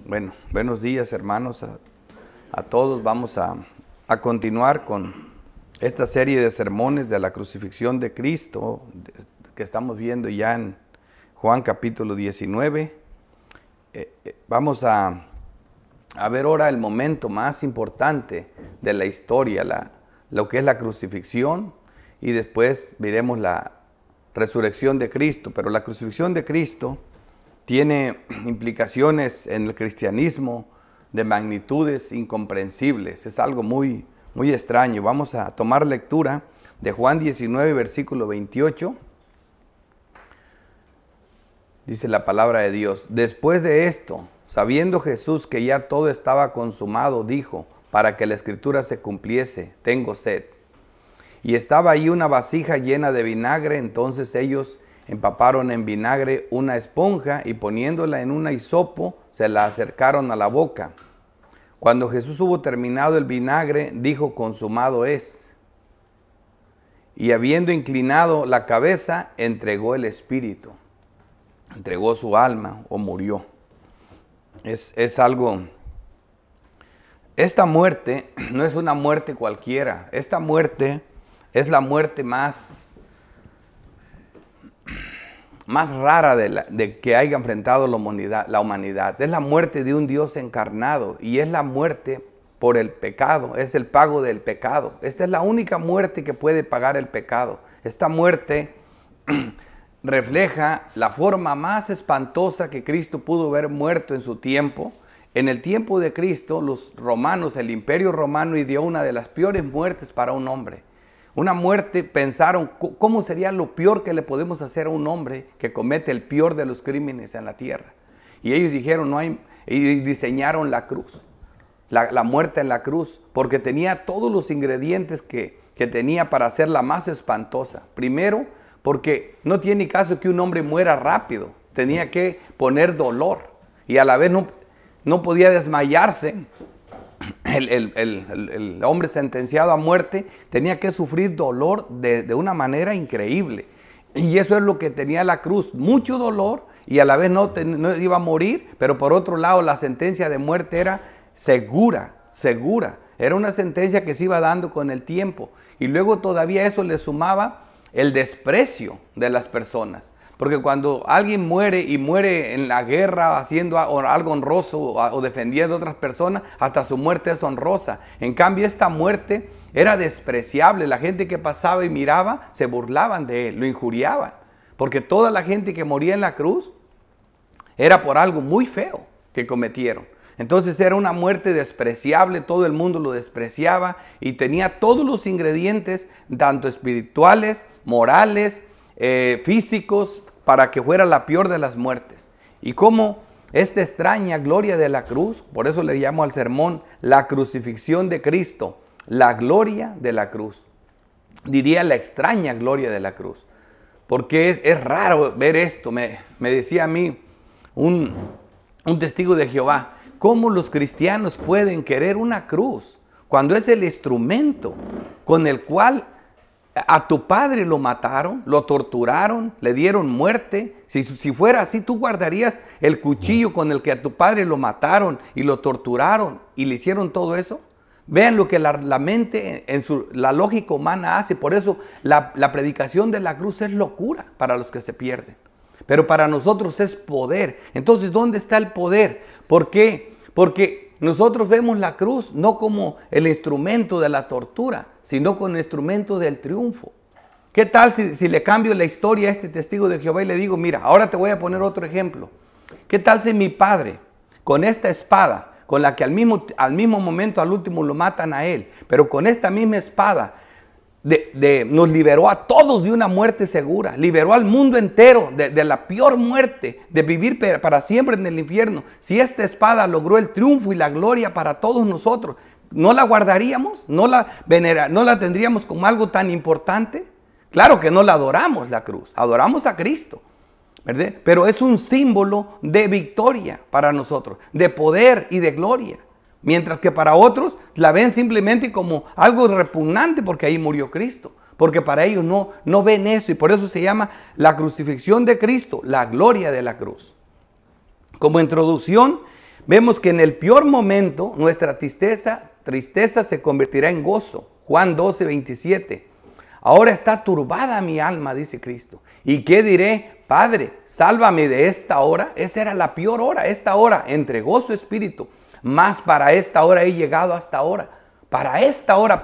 Bueno, buenos días hermanos a todos. Vamos a continuar con esta serie de sermones de la crucifixión de Cristo que estamos viendo ya en Juan capítulo 19. Vamos a ver ahora el momento más importante de la historia, lo que es la crucifixión, y después veremos la resurrección de Cristo. Pero la crucifixión de Cristo tiene implicaciones en el cristianismo de magnitudes incomprensibles. Es algo muy extraño. Vamos a tomar lectura de Juan 19, versículo 28. Dice la palabra de Dios: después de esto, sabiendo Jesús que ya todo estaba consumado, dijo, para que la escritura se cumpliese: tengo sed. Y estaba ahí una vasija llena de vinagre. Entonces ellos empaparon en vinagre una esponja y poniéndola en un hisopo se la acercaron a la boca. Cuando Jesús hubo terminado el vinagre, dijo: consumado es. Y habiendo inclinado la cabeza, entregó el espíritu. Entregó su alma o murió. Es algo... Esta muerte no es una muerte cualquiera. Esta muerte es la muerte más rara de que haya enfrentado la humanidad. Es la muerte de un Dios encarnado y es la muerte por el pecado, es el pago del pecado. Esta es la única muerte que puede pagar el pecado. Esta muerte refleja la forma más espantosa que Cristo pudo haber muerto en su tiempo. En el tiempo de Cristo, los romanos, el imperio romano, ideó una de las peores muertes para un hombre. Una muerte, pensaron, ¿cómo sería lo peor que le podemos hacer a un hombre que comete el peor de los crímenes en la tierra? Y ellos dijeron, y diseñaron la cruz, la muerte en la cruz, porque tenía todos los ingredientes que tenía para hacerla más espantosa. Primero, porque no tiene caso que un hombre muera rápido, tenía que poner dolor, y a la vez no podía desmayarse. El hombre sentenciado a muerte tenía que sufrir dolor de una manera increíble. Y eso es lo que tenía la cruz, mucho dolor, y a la vez no iba a morir, pero por otro lado la sentencia de muerte era segura. Era una sentencia que se iba dando con el tiempo. Y luego todavía eso le sumaba el desprecio de las personas. Porque cuando alguien muere y muere en la guerra haciendo algo honroso o defendiendo a otras personas, hasta su muerte es honrosa. En cambio, esta muerte era despreciable. La gente que pasaba y miraba se burlaban de él, lo injuriaban. Porque toda la gente que moría en la cruz era por algo muy feo que cometieron. Entonces era una muerte despreciable, todo el mundo lo despreciaba y tenía todos los ingredientes, tanto espirituales, morales, físicos, para que fuera la peor de las muertes. Y como esta extraña gloria de la cruz, por eso le llamo al sermón la crucifixión de Cristo, la gloria de la cruz. Diría la extraña gloria de la cruz, porque es raro ver esto. Me decía a mí un testigo de Jehová, ¿cómo los cristianos pueden querer una cruz cuando es el instrumento con el cual a tu padre lo mataron, lo torturaron, le dieron muerte? Si fuera así, ¿tú guardarías el cuchillo con el que a tu padre lo mataron y lo torturaron y le hicieron todo eso? Vean lo que la mente, la lógica humana hace. Por eso la predicación de la cruz es locura para los que se pierden. Pero para nosotros es poder. Entonces, ¿dónde está el poder? ¿Por qué? Porque nosotros vemos la cruz no como el instrumento de la tortura, sino como el instrumento del triunfo. ¿Qué tal si le cambio la historia a este testigo de Jehová y le digo, mira, ahora te voy a poner otro ejemplo? ¿Qué tal si mi padre, con esta espada, con la que al mismo momento, al último, lo matan a él, pero con esta misma espada, nos liberó a todos de una muerte segura, liberó al mundo entero de la peor muerte, de vivir para siempre en el infierno? Si esta espada logró el triunfo y la gloria para todos nosotros, ¿no la guardaríamos? ¿No la tendríamos como algo tan importante? Claro que no la adoramos, la cruz, adoramos a Cristo, ¿verdad? Pero es un símbolo de victoria para nosotros, de poder y de gloria. Mientras que para otros la ven simplemente como algo repugnante porque ahí murió Cristo. Porque para ellos no ven eso, y por eso se llama la crucifixión de Cristo, la gloria de la cruz. Como introducción, Vemos que en el peor momento nuestra tristeza se convertirá en gozo. Juan 12, 27. Ahora está turbada mi alma, dice Cristo. ¿Y qué diré? Padre, sálvame de esta hora. Esa era la peor hora. Esta hora entregó su espíritu. Mas para esta hora he llegado hasta ahora. Para esta hora,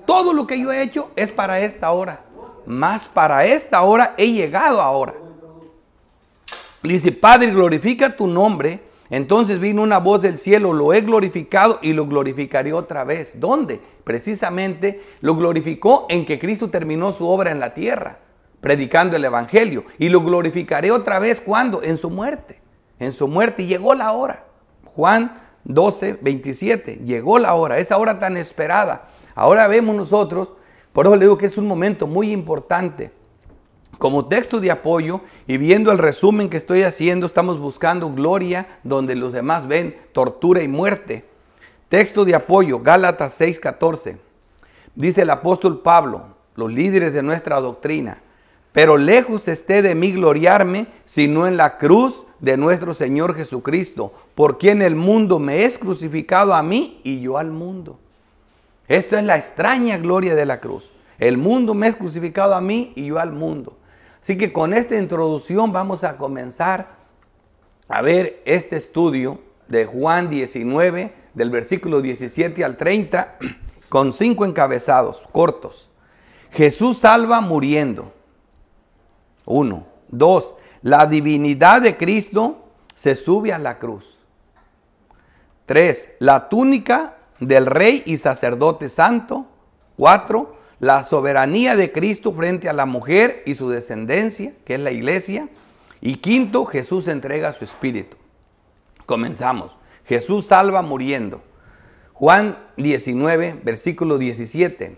todo lo que yo he hecho es para esta hora. Mas para esta hora he llegado ahora. Dice, Padre, glorifica tu nombre. Entonces vino una voz del cielo, lo he glorificado y lo glorificaré otra vez. ¿Dónde? Precisamente lo glorificó en que Cristo terminó su obra en la tierra, predicando el evangelio. Y lo glorificaré otra vez, ¿cuándo? En su muerte. En su muerte, y llegó la hora. Juan 12, 27, llegó la hora, esa hora tan esperada. Ahora vemos nosotros, por eso le digo que es un momento muy importante. Como texto de apoyo y viendo el resumen que estoy haciendo, estamos buscando gloria donde los demás ven tortura y muerte. Texto de apoyo, Gálatas 6:14. Dice el apóstol Pablo, los líderes de nuestra doctrina, pero lejos esté de mí gloriarme, sino en la cruz de nuestro Señor Jesucristo, por quien el mundo me es crucificado a mí y yo al mundo. Esto es la extraña gloria de la cruz. El mundo me es crucificado a mí y yo al mundo. Así que con esta introducción vamos a comenzar a ver este estudio de Juan 19, del versículo 17 al 30, con 5 encabezados cortos. Jesús salva muriendo. 1. 2. La divinidad de Cristo se sube a la cruz. 3. La túnica del rey y sacerdote santo. 4. La soberanía de Cristo frente a la mujer y su descendencia, que es la iglesia. Y 5. Jesús entrega su espíritu. Comenzamos. Jesús salva muriendo. Juan 19, versículo 17.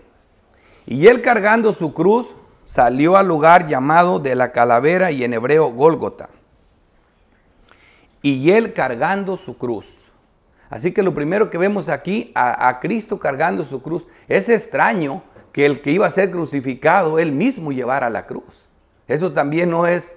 Y él cargando su cruz salió al lugar llamado de la calavera y en hebreo Gólgota. Y él cargando su cruz. Así que lo primero que vemos aquí, a Cristo cargando su cruz. Es extraño que el que iba a ser crucificado, él mismo llevara la cruz. Eso también no es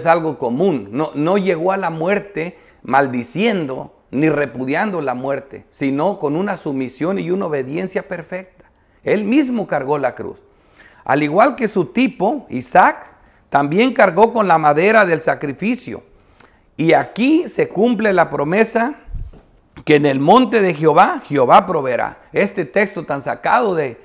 algo común. No llegó a la muerte maldiciendo ni repudiando la muerte, sino con una sumisión y una obediencia perfecta. Él mismo cargó la cruz. Al igual que su tipo, Isaac, también cargó con la madera del sacrificio. Y aquí se cumple la promesa que en el monte de Jehová, Jehová proveerá. Este texto tan sacado de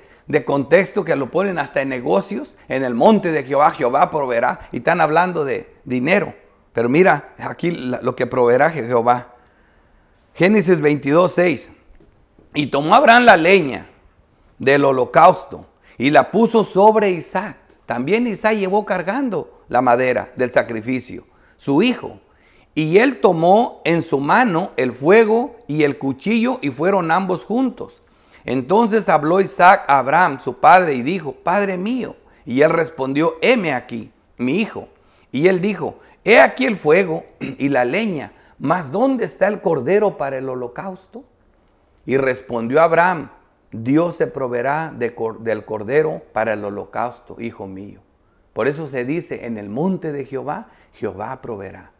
contexto que lo ponen hasta en negocios, en el monte de Jehová, Jehová proveerá. Y están hablando de dinero. Pero mira, aquí lo que proveerá Jehová. Génesis 22, 6. Y tomó Abraham la leña del holocausto y la puso sobre Isaac. También Isaac llevó cargando la madera del sacrificio, su hijo. Y él tomó en su mano el fuego y el cuchillo y fueron ambos juntos. Entonces habló Isaac a Abraham, su padre, y dijo, Padre mío. Y él respondió, heme aquí, mi hijo. Y él dijo, he aquí el fuego y la leña, mas ¿dónde está el cordero para el holocausto? Y respondió Abraham, Dios se proveerá del cordero para el holocausto, hijo mío. Por eso se dice, en el monte de Jehová, Jehová proveerá.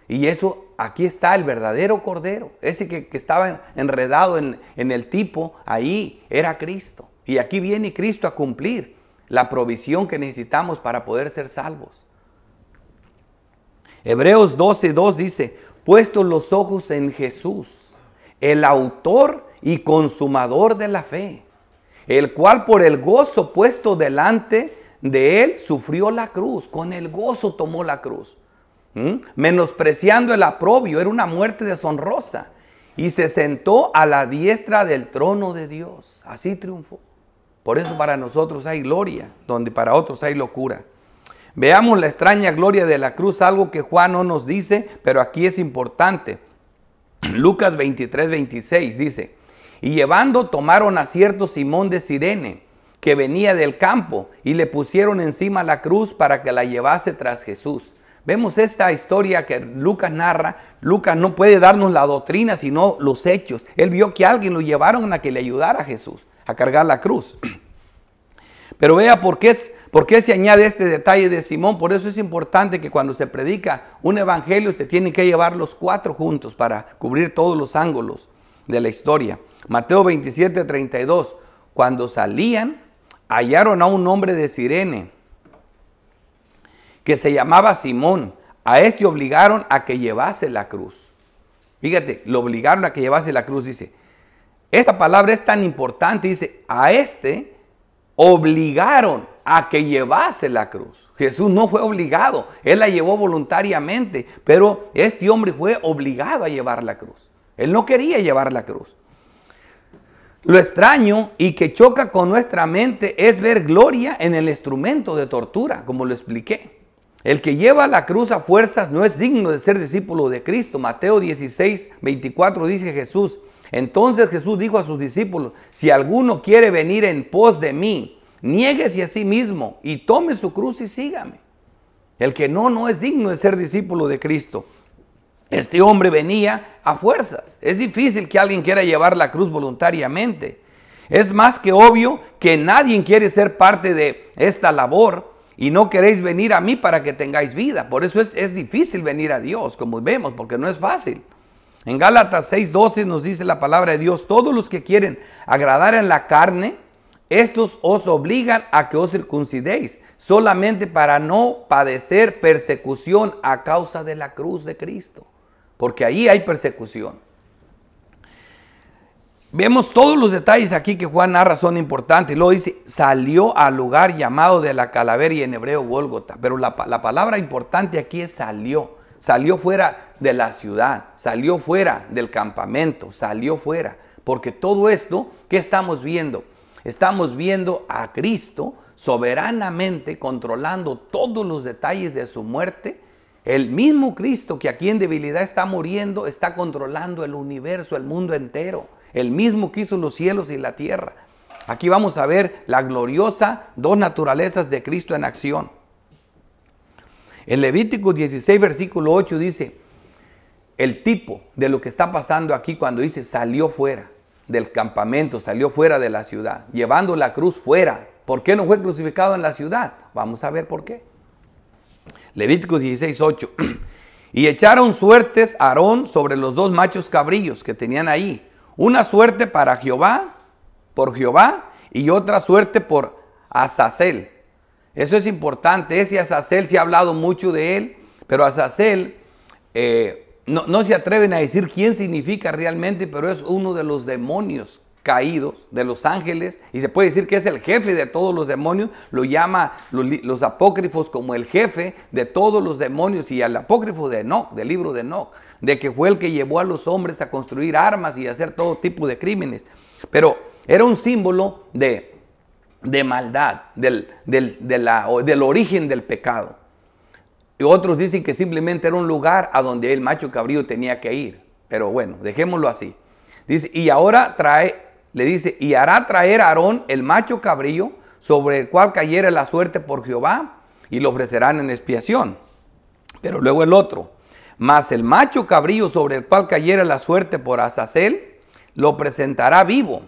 Y eso, aquí está el verdadero cordero. Ese que estaba enredado en el tipo, ahí era Cristo. Y aquí viene Cristo a cumplir la provisión que necesitamos para poder ser salvos. Hebreos 12:2 dice, puestos los ojos en Jesús, el autor y consumador de la fe, el cual por el gozo puesto delante de él sufrió la cruz. Con el gozo tomó la cruz. Menospreciando el oprobio, era una muerte deshonrosa, y se sentó a la diestra del trono de Dios. Así triunfó. Por eso para nosotros hay gloria, donde para otros hay locura. Veamos la extraña gloria de la cruz, algo que Juan no nos dice, pero aquí es importante. Lucas 23, 26 dice, y llevando tomaron a cierto Simón de Cirene, que venía del campo, y le pusieron encima la cruz para que la llevase tras Jesús. Vemos esta historia que Lucas narra. Lucas no puede darnos la doctrina, sino los hechos. Él vio que alguien lo llevaron a que le ayudara a Jesús a cargar la cruz. Pero vea por qué se añade este detalle de Simón. Por eso es importante que cuando se predica un evangelio se tienen que llevar los 4 juntos para cubrir todos los ángulos de la historia. Mateo 27:32. Cuando salían, hallaron a un hombre de Cirene que se llamaba Simón. A este obligaron a que llevase la cruz. Fíjate, lo obligaron a que llevase la cruz. Dice, esta palabra es tan importante. Dice, a este obligaron a que llevase la cruz. Jesús no fue obligado, él la llevó voluntariamente, pero este hombre fue obligado a llevar la cruz. Él no quería llevar la cruz. Lo extraño y que choca con nuestra mente es ver gloria en el instrumento de tortura, como lo expliqué. El que lleva la cruz a fuerzas no es digno de ser discípulo de Cristo. Mateo 16:24 dice Jesús. Entonces Jesús dijo a sus discípulos, si alguno quiere venir en pos de mí, niéguese a sí mismo y tome su cruz y sígame. El que no es digno de ser discípulo de Cristo. Este hombre venía a fuerzas. Es difícil que alguien quiera llevar la cruz voluntariamente. Es más que obvio que nadie quiere ser parte de esta labor y no queréis venir a mí para que tengáis vida. Por eso es difícil venir a Dios, como vemos, porque no es fácil. En Gálatas 6:12 nos dice la palabra de Dios, todos los que quieren agradar en la carne, estos os obligan a que os circuncidéis, solamente para no padecer persecución a causa de la cruz de Cristo. Porque ahí hay persecución. Vemos todos los detalles aquí que Juan narra son importantes. Luego dice, salió al lugar llamado de la calavera y en hebreo Gólgota. Pero la palabra importante aquí es salió. Salió fuera de la ciudad, salió fuera del campamento, salió fuera. Porque todo esto, ¿qué estamos viendo? Estamos viendo a Cristo soberanamente controlando todos los detalles de su muerte. El mismo Cristo que aquí en debilidad está muriendo, está controlando el universo, el mundo entero. El mismo que hizo los cielos y la tierra. Aquí vamos a ver la gloriosa 2 naturalezas de Cristo en acción. En Levítico 16, versículo 8 dice, el tipo de lo que está pasando aquí cuando dice salió fuera del campamento, salió fuera de la ciudad, llevando la cruz fuera. ¿Por qué no fue crucificado en la ciudad? Vamos a ver por qué. Levítico 16, 8. Y echaron suertes a Aarón sobre los 2 machos cabrillos que tenían ahí. Una suerte para Jehová, por Jehová, y otra suerte por Azazel. Eso es importante. Ese Azazel se ha hablado mucho de él, pero Azazel no se atreven a decir quién significa realmente, pero es uno de los demonios caídos, de los ángeles, y se puede decir que es el jefe de todos los demonios. Lo llama los apócrifos como el jefe de todos los demonios, y al apócrifo de Enoc, del libro de Enoc, de que fue el que llevó a los hombres a construir armas y a hacer todo tipo de crímenes. Pero era un símbolo de maldad, del origen del pecado. Y otros dicen que simplemente era un lugar a donde el macho cabrío tenía que ir. Pero bueno, dejémoslo así. Dice, y ahora le dice, y hará traer a Aarón el macho cabrío sobre el cual cayera la suerte por Jehová y lo ofrecerán en expiación. Pero luego el otro, mas el macho cabrío sobre el cual cayera la suerte por Azazel, lo presentará vivo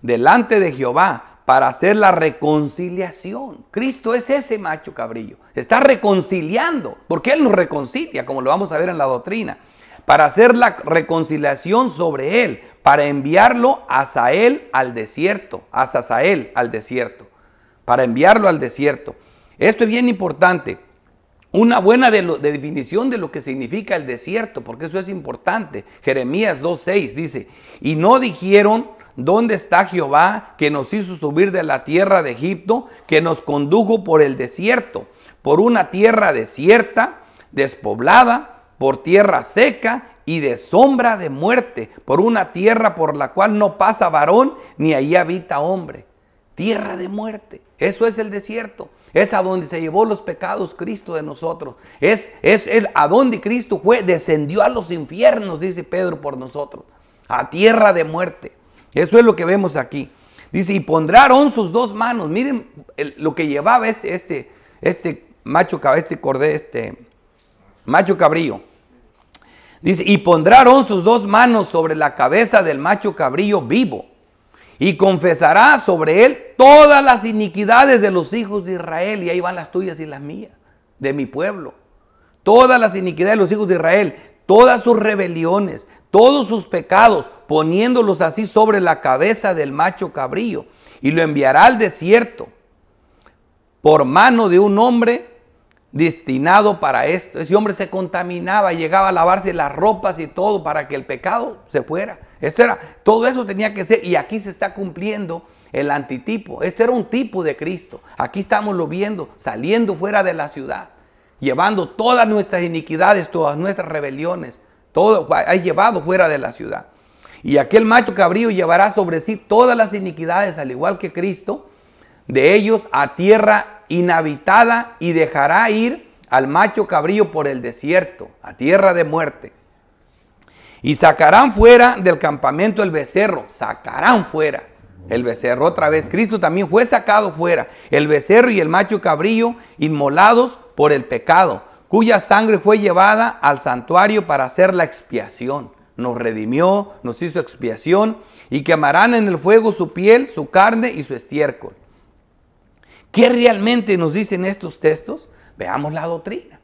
delante de Jehová para hacer la reconciliación. Cristo es ese macho cabrillo. Está reconciliando, porque Él nos reconcilia, como lo vamos a ver en la doctrina. Para hacer la reconciliación sobre Él, para enviarlo a Azazel al desierto, para enviarlo al desierto. Esto es bien importante. Una buena definición de lo que significa el desierto, porque eso es importante. Jeremías 2:6 dice, y no dijeron, ¿dónde está Jehová que nos hizo subir de la tierra de Egipto, que nos condujo por el desierto, por una tierra desierta, despoblada, por tierra seca y de sombra de muerte, por una tierra por la cual no pasa varón, ni allí habita hombre? Tierra de muerte. Eso es el desierto. Es a donde se llevó los pecados Cristo de nosotros. Es a donde Cristo descendió a los infiernos, dice Pedro, por nosotros. A tierra de muerte. Eso es lo que vemos aquí. Dice, y pondrá Aarón sus 2 manos. Miren lo que llevaba este macho cabrío. Dice, y pondrá Aarón sus 2 manos sobre la cabeza del macho cabrío vivo, y confesará sobre él todas las iniquidades de los hijos de Israel. Y ahí van las tuyas y las mías, de mi pueblo. Todas las iniquidades de los hijos de Israel, todas sus rebeliones, todos sus pecados, poniéndolos así sobre la cabeza del macho cabrío. Y lo enviará al desierto por mano de un hombre destinado para esto. Ese hombre se contaminaba, llegaba a lavarse las ropas y todo para que el pecado se fuera. Todo eso tenía que ser, y aquí se está cumpliendo el antitipo. Esto era un tipo de Cristo. Aquí estamos lo viendo, saliendo fuera de la ciudad, llevando todas nuestras iniquidades, todas nuestras rebeliones, todo ha llevado fuera de la ciudad. Y aquel macho cabrío llevará sobre sí todas las iniquidades, al igual que Cristo, de ellos a tierra inhabitada, y dejará ir al macho cabrío por el desierto, a tierra de muerte. Y sacarán fuera del campamento el becerro, sacarán fuera el becerro. Otra vez, Cristo también fue sacado fuera, el becerro y el macho cabrío, inmolados por el pecado, cuya sangre fue llevada al santuario para hacer la expiación. Nos redimió, nos hizo expiación, y quemarán en el fuego su piel, su carne y su estiércol. ¿Qué realmente nos dicen estos textos? Veamos la doctrina.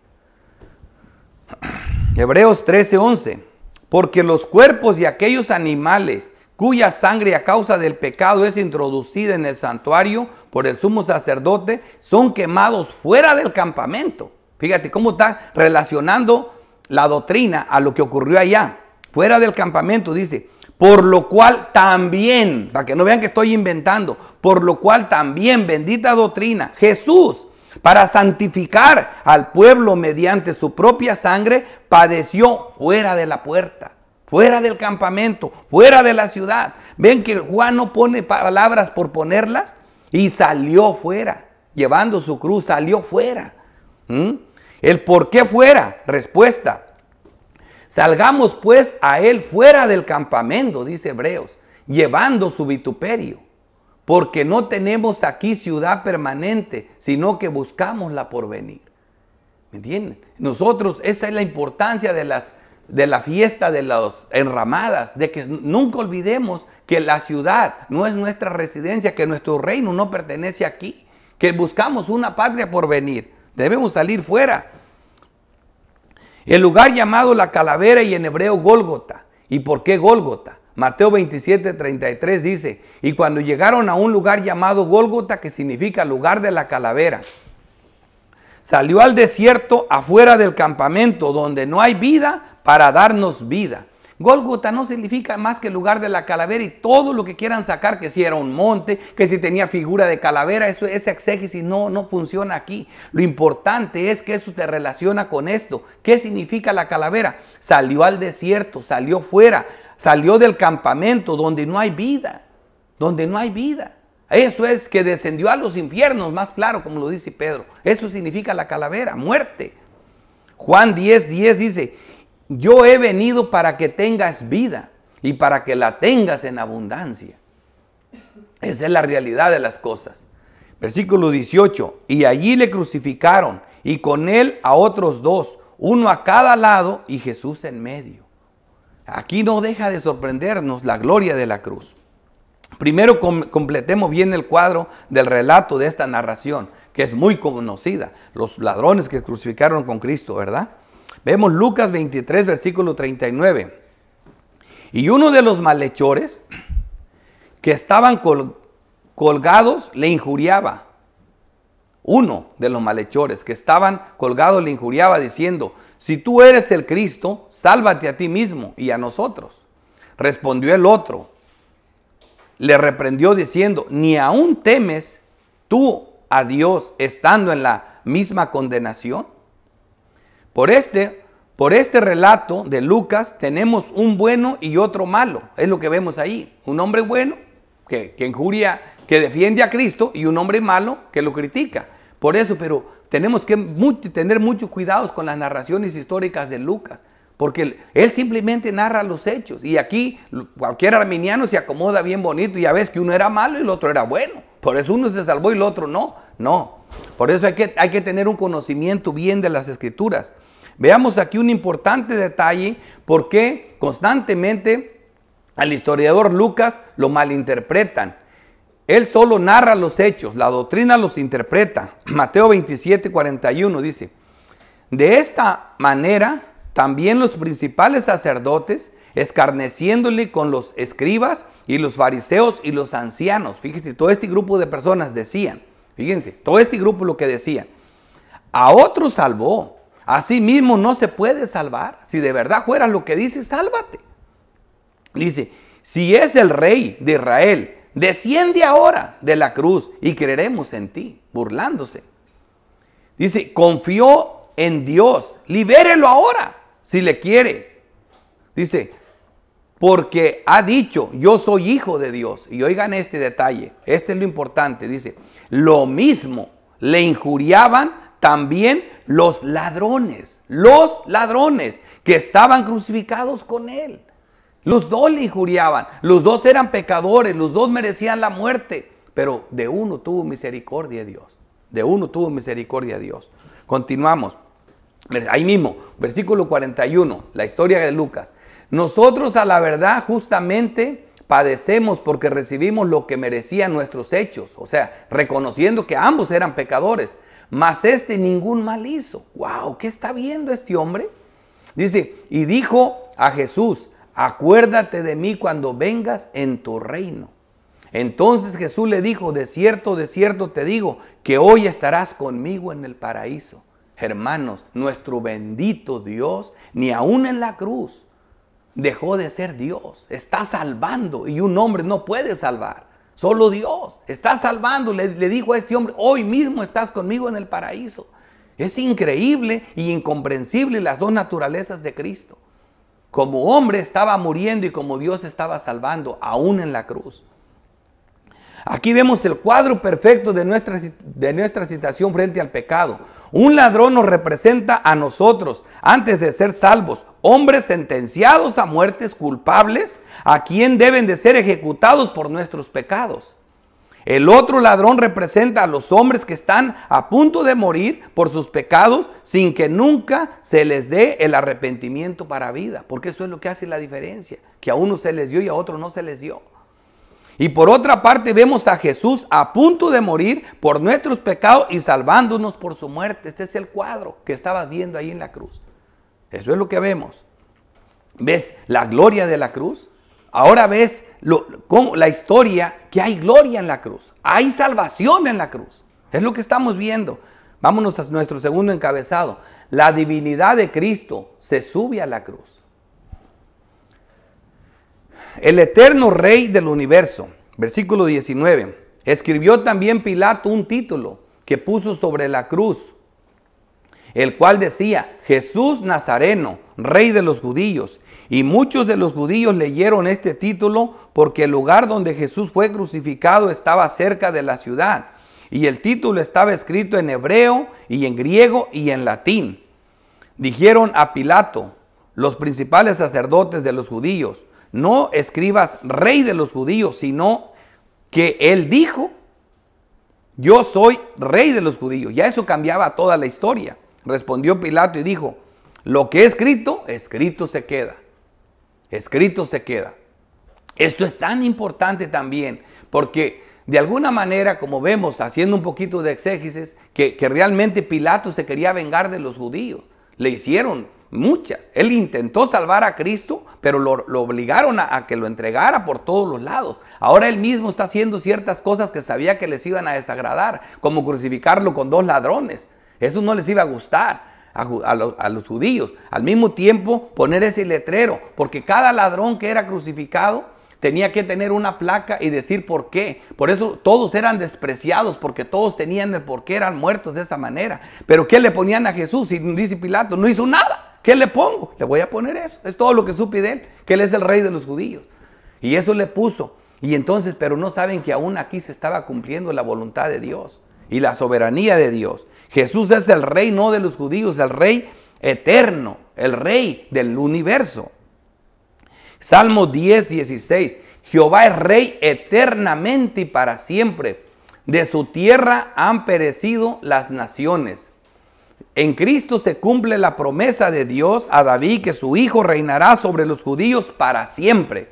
Hebreos 13:11. Porque los cuerpos de aquellos animales cuya sangre a causa del pecado es introducida en el santuario por el sumo sacerdote, son quemados fuera del campamento. Fíjate cómo está relacionando la doctrina a lo que ocurrió allá. Fuera del campamento, dice, por lo cual también, para que no vean que estoy inventando, por lo cual también, bendita doctrina, Jesús, para santificar al pueblo mediante su propia sangre, padeció fuera de la puerta, fuera del campamento, fuera de la ciudad. Ven que Juan no pone palabras por ponerlas, y salió fuera, llevando su cruz, salió fuera. ¿El por qué fuera? Respuesta: salgamos pues a él fuera del campamento, dice Hebreos, llevando su vituperio. Porque no tenemos aquí ciudad permanente, sino que buscamos la porvenir. ¿Me entienden? Nosotros, esa es la importancia de la fiesta de las enramadas, de que nunca olvidemos que la ciudad no es nuestra residencia, que nuestro reino no pertenece aquí, que buscamos una patria por venir. Debemos salir fuera. El lugar llamado la calavera, y en hebreo Gólgota. ¿Y por qué Gólgota? Mateo 27:33 dice, y cuando llegaron a un lugar llamado Gólgota, que significa lugar de la calavera, salió al desierto afuera del campamento, donde no hay vida, para darnos vida. Gólgota no significa más que el lugar de la calavera, y todo lo que quieran sacar, que si era un monte, que si tenía figura de calavera, ese exégesis no funciona aquí. Lo importante es que eso te relaciona con esto. ¿Qué significa la calavera? Salió al desierto, salió fuera, salió del campamento donde no hay vida, donde no hay vida. Eso es que descendió a los infiernos, más claro, como lo dice Pedro. Eso significa la calavera, muerte. Juan 10:10 dice, yo he venido para que tengas vida y para que la tengas en abundancia. Esa es la realidad de las cosas. Versículo 18, y allí le crucificaron, y con él a otros dos, uno a cada lado y Jesús en medio. Aquí no deja de sorprendernos la gloria de la cruz. Primero completemos bien el cuadro del relato de esta narración, que es muy conocida. Los ladrones que crucificaron con Cristo, ¿verdad? Vemos Lucas 23, versículo 39. Y uno de los malhechores que estaban colgados le injuriaba. Uno de los malhechores que estaban colgados le injuriaba diciendo, si tú eres el Cristo, sálvate a ti mismo y a nosotros. Respondió el otro, le reprendió diciendo, ni aún temes tú a Dios estando en la misma condenación. Por este relato de Lucas tenemos un bueno y otro malo. Es lo que vemos ahí. Un hombre bueno que injuria, que defiende a Cristo, y un hombre malo que lo critica. Por eso, pero tenemos que tener muchos cuidados con las narraciones históricas de Lucas, porque él simplemente narra los hechos. Y aquí cualquier arminiano se acomoda bien bonito, y ya ves que uno era malo y el otro era bueno. Por eso uno se salvó y el otro no. No. Por eso hay que tener un conocimiento bien de las Escrituras. Veamos aquí un importante detalle, porque constantemente al historiador Lucas lo malinterpretan. Él solo narra los hechos, la doctrina los interpreta. Mateo 27, 41 dice: de esta manera también los principales sacerdotes, escarneciéndole con los escribas y los fariseos y los ancianos. Fíjense, todo este grupo de personas decían, fíjense, todo este grupo lo que decían: a otros salvó, a sí mismo no se puede salvar. Si de verdad fuera lo que dice, sálvate. Dice: si es el rey de Israel, desciende ahora de la cruz y creeremos en ti. Burlándose. Dice: confió en Dios, libérelo ahora si le quiere. Dice: porque ha dicho, yo soy hijo de Dios. Y oigan este detalle, este es lo importante. Dice: lo mismo le injuriaban también los ladrones que estaban crucificados con él. Los dos le injuriaban, los dos eran pecadores, los dos merecían la muerte, pero de uno tuvo misericordia Dios, de uno tuvo misericordia Dios. Continuamos, ahí mismo, versículo 41, la historia de Lucas. Nosotros a la verdad justamente padecemos porque recibimos lo que merecían nuestros hechos, o sea, reconociendo que ambos eran pecadores, mas este ningún mal hizo. Wow, ¿qué está viendo este hombre? Dice: y dijo a Jesús: acuérdate de mí cuando vengas en tu reino. Entonces Jesús le dijo: de cierto te digo, que hoy estarás conmigo en el paraíso. Hermanos, nuestro bendito Dios, ni aún en la cruz, dejó de ser Dios. Está salvando, y un hombre no puede salvar. Solo Dios está salvando. Le dijo a este hombre: hoy mismo estás conmigo en el paraíso. Es increíble y incomprensible las dos naturalezas de Cristo. Como hombre estaba muriendo y como Dios estaba salvando, aún en la cruz. Aquí vemos el cuadro perfecto de nuestra situación frente al pecado. Un ladrón nos representa a nosotros antes de ser salvos, hombres sentenciados a muertes culpables, a quien deben de ser ejecutados por nuestros pecados. El otro ladrón representa a los hombres que están a punto de morir por sus pecados sin que nunca se les dé el arrepentimiento para vida. Porque eso es lo que hace la diferencia, que a uno se les dio y a otro no se les dio. Y por otra parte vemos a Jesús a punto de morir por nuestros pecados y salvándonos por su muerte. Este es el cuadro que estabas viendo ahí en la cruz. Eso es lo que vemos. ¿Ves la gloria de la cruz? Ahora ves la historia, que hay gloria en la cruz. Hay salvación en la cruz. Es lo que estamos viendo. Vámonos a nuestro segundo encabezado. La divinidad de Cristo se sube a la cruz. El eterno Rey del universo, versículo 19, escribió también Pilato un título que puso sobre la cruz, el cual decía: Jesús Nazareno, Rey de los judíos. Y muchos de los judíos leyeron este título porque el lugar donde Jesús fue crucificado estaba cerca de la ciudad. Y el título estaba escrito en hebreo y en griego y en latín. Dijeron a Pilato los principales sacerdotes de los judíos: no escribas Rey de los judíos, sino que él dijo: yo soy Rey de los judíos. Ya eso cambiaba toda la historia. Respondió Pilato y dijo: lo que es escrito, escrito se queda. Escrito se queda. Esto es tan importante también, porque de alguna manera, como vemos, haciendo un poquito de exégesis, que realmente Pilato se quería vengar de los judíos. Le hicieron muchas. Él intentó salvar a Cristo, pero lo obligaron a que lo entregara por todos los lados. Ahora él mismo está haciendo ciertas cosas que sabía que les iban a desagradar, como crucificarlo con dos ladrones. Eso no les iba a gustar a los judíos. Al mismo tiempo poner ese letrero, porque cada ladrón que era crucificado tenía que tener una placa y decir por qué. Por eso todos eran despreciados, porque todos tenían el por qué eran muertos de esa manera. Pero ¿qué le ponían a Jesús? Y dice Pilato: no hizo nada. ¿Qué le pongo? Le voy a poner eso. Es todo lo que supe de él, que él es el Rey de los judíos. Y eso le puso. Y entonces, pero no saben que aún aquí se estaba cumpliendo la voluntad de Dios y la soberanía de Dios. Jesús es el Rey no de los judíos, el Rey eterno, el Rey del universo. Salmo 10, 16. Jehová es Rey eternamente y para siempre. De su tierra han perecido las naciones. En Cristo se cumple la promesa de Dios a David, que su hijo reinará sobre los judíos para siempre.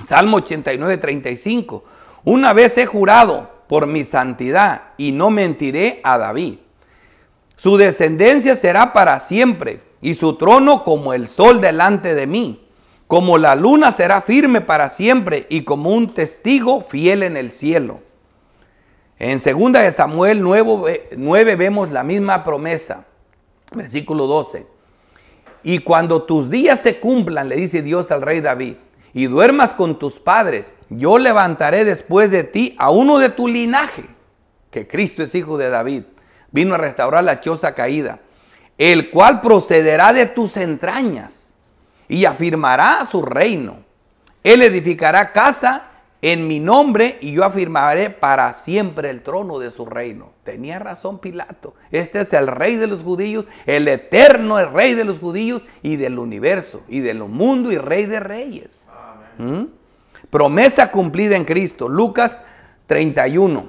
Salmo 89, 35. Una vez he jurado por mi santidad y no mentiré a David. Su descendencia será para siempre y su trono como el sol delante de mí. Como la luna será firme para siempre y como un testigo fiel en el cielo. En 2 de Samuel 9 vemos la misma promesa. Versículo 12. Y cuando tus días se cumplan, le dice Dios al rey David, y duermas con tus padres, yo levantaré después de ti a uno de tu linaje, que Cristo es hijo de David, vino a restaurar la choza caída, el cual procederá de tus entrañas y afirmará su reino. Él edificará casa en mi nombre y yo afirmaré para siempre el trono de su reino. Tenía razón Pilato. Este es el rey de los judíos, el eterno rey de los judíos y del universo y del mundo y rey de reyes. Promesa cumplida en Cristo. Lucas 31.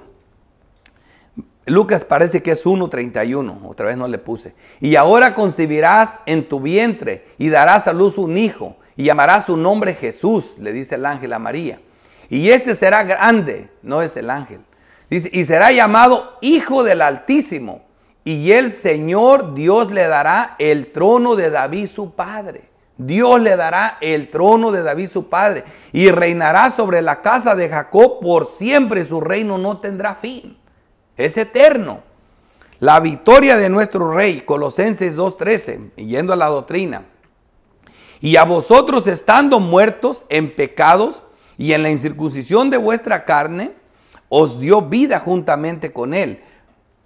Lucas parece que es 1:31. Otra vez no le puse. Y ahora concebirás en tu vientre y darás a luz un hijo y llamarás su nombre Jesús, le dice el ángel a María. Y este será grande, no es el ángel. Dice, y será llamado Hijo del Altísimo. Y el Señor Dios le dará el trono de David su padre. Dios le dará el trono de David su padre. Y reinará sobre la casa de Jacob por siempre. Su reino no tendrá fin. Es eterno. La victoria de nuestro rey, Colosenses 2:13, y yendo a la doctrina. Y a vosotros estando muertos en pecados y en la incircuncisión de vuestra carne, os dio vida juntamente con él,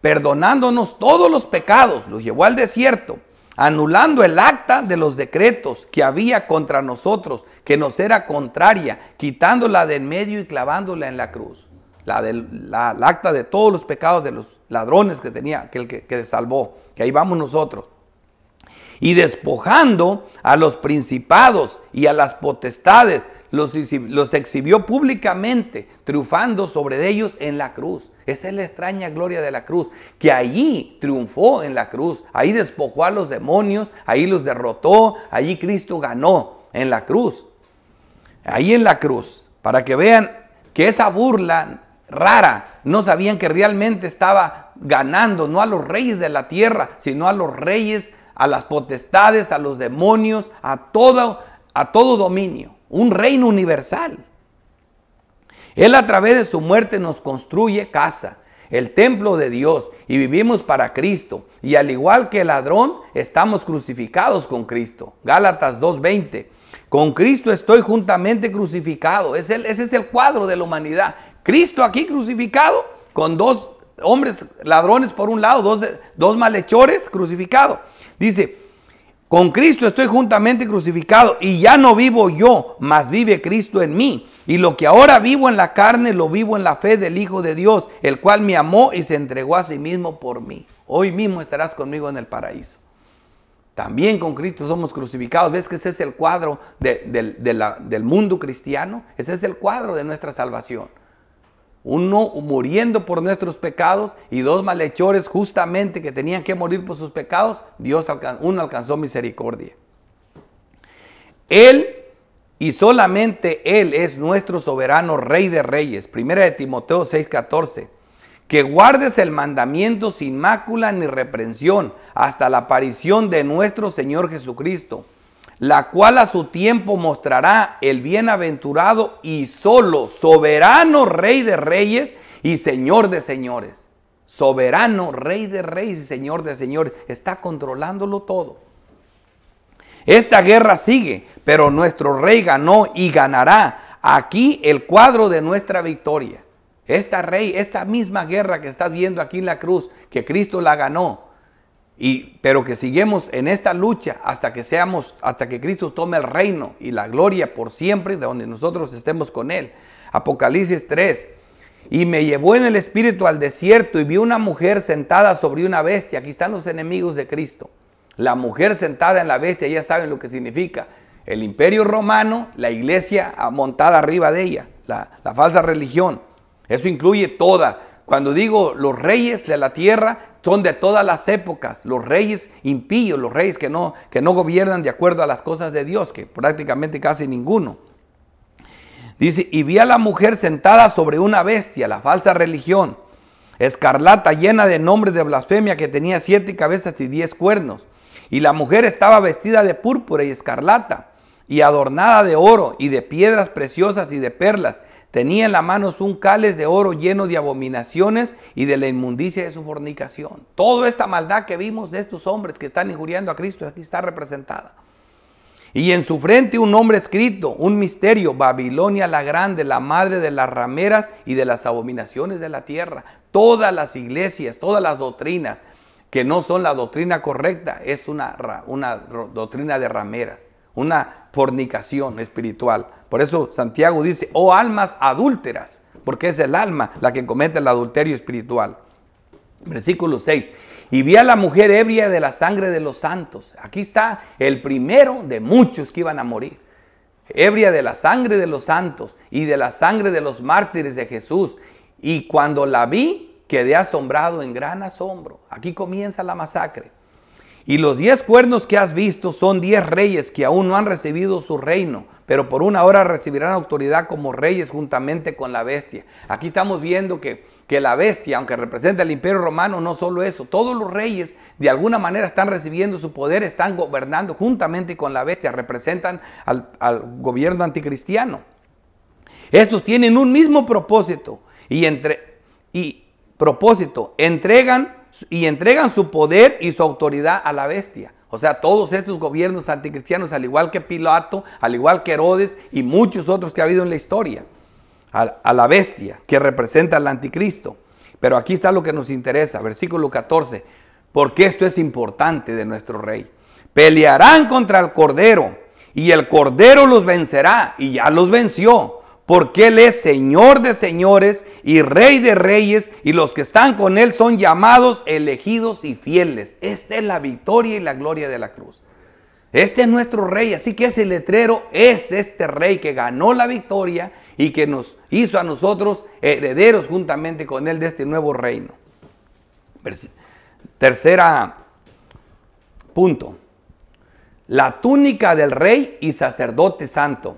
perdonándonos todos los pecados, los llevó al desierto, anulando el acta de los decretos que había contra nosotros, que nos era contraria, quitándola de en medio y clavándola en la cruz. La acta de todos los pecados de los ladrones que tenía, que salvó, que ahí vamos nosotros. Y despojando a los principados y a las potestades, los exhibió públicamente, triunfando sobre ellos en la cruz. Esa es la extraña gloria de la cruz, que allí triunfó en la cruz. Ahí despojó a los demonios, ahí los derrotó, allí Cristo ganó en la cruz. Ahí en la cruz, para que vean que esa burla rara, no sabían que realmente estaba ganando, no a los reyes de la tierra, sino a los reyes, a las potestades, a los demonios, a todo dominio. Un reino universal. Él a través de su muerte nos construye casa, el templo de Dios, y vivimos para Cristo. Y al igual que el ladrón, estamos crucificados con Cristo. Gálatas 2:20. Con Cristo estoy juntamente crucificado. Ese es el cuadro de la humanidad. Cristo aquí crucificado, con dos hombres ladrones por un lado, dos malhechores crucificados. Dice, con Cristo estoy juntamente crucificado y ya no vivo yo, mas vive Cristo en mí. Y lo que ahora vivo en la carne, lo vivo en la fe del Hijo de Dios, el cual me amó y se entregó a sí mismo por mí. Hoy mismo estarás conmigo en el paraíso. También con Cristo somos crucificados. ¿Ves que ese es el cuadro del mundo cristiano? Ese es el cuadro de nuestra salvación. Uno muriendo por nuestros pecados y dos malhechores justamente que tenían que morir por sus pecados. Uno alcanzó misericordia. Él y solamente Él es nuestro soberano Rey de Reyes. 1 de Timoteo 6:14. Que guardes el mandamiento sin mácula ni reprensión hasta la aparición de nuestro Señor Jesucristo, la cual a su tiempo mostrará el bienaventurado y solo soberano Rey de Reyes y Señor de Señores. Soberano Rey de Reyes y Señor de Señores. Está controlándolo todo. Esta guerra sigue, pero nuestro Rey ganó y ganará. Aquí el cuadro de nuestra victoria. Esta misma guerra que estás viendo aquí en la cruz, que Cristo la ganó. Pero que seguimos en esta lucha hasta que Cristo tome el reino y la gloria por siempre, de donde nosotros estemos con Él. Apocalipsis 3. Y me llevó en el espíritu al desierto y vi una mujer sentada sobre una bestia. Aquí están los enemigos de Cristo. La mujer sentada en la bestia, ya saben lo que significa. El imperio romano, la iglesia montada arriba de ella, la falsa religión. Eso incluye toda. Cuando digo los reyes de la tierra, son de todas las épocas. Los reyes impíos, los reyes que no gobiernan de acuerdo a las cosas de Dios, que prácticamente casi ninguno. Dice, y vi a la mujer sentada sobre una bestia, la falsa religión, escarlata, llena de nombres de blasfemia, que tenía 7 cabezas y 10 cuernos. Y la mujer estaba vestida de púrpura y escarlata, y adornada de oro, y de piedras preciosas y de perlas. Tenía en las manos un cáliz de oro lleno de abominaciones y de la inmundicia de su fornicación. Toda esta maldad que vimos de estos hombres que están injuriando a Cristo, aquí está representada. Y en su frente un nombre escrito, un misterio: Babilonia la grande, la madre de las rameras y de las abominaciones de la tierra. Todas las iglesias, todas las doctrinas que no son la doctrina correcta, es una doctrina de rameras, una fornicación espiritual. Por eso Santiago dice, oh almas adúlteras, porque es el alma la que comete el adulterio espiritual. Versículo 6. Y vi a la mujer ebria de la sangre de los santos. Aquí está el primero de muchos que iban a morir. Ebria de la sangre de los santos y de la sangre de los mártires de Jesús. Y cuando la vi, quedé asombrado en gran asombro. Aquí comienza la masacre. Y los 10 cuernos que has visto son 10 reyes que aún no han recibido su reino, pero por una hora recibirán autoridad como reyes juntamente con la bestia. Aquí estamos viendo que la bestia, aunque representa el imperio romano, no solo eso, todos los reyes de alguna manera están recibiendo su poder, están gobernando juntamente con la bestia, representan al gobierno anticristiano. Estos tienen un mismo propósito entregan su poder y su autoridad a la bestia. O sea, todos estos gobiernos anticristianos, al igual que Pilato, al igual que Herodes y muchos otros que ha habido en la historia, a la bestia que representa al anticristo. Pero aquí está lo que nos interesa, versículo 14, porque esto es importante de nuestro rey. Pelearán contra el Cordero y el Cordero los vencerá, y ya los venció, porque Él es Señor de señores y Rey de reyes, y los que están con Él son llamados, elegidos y fieles. Esta es la victoria y la gloria de la cruz. Este es nuestro Rey, así que ese letrero es de este Rey que ganó la victoria y que nos hizo a nosotros herederos juntamente con Él de este nuevo reino. Tercera punto. La túnica del Rey y sacerdote santo.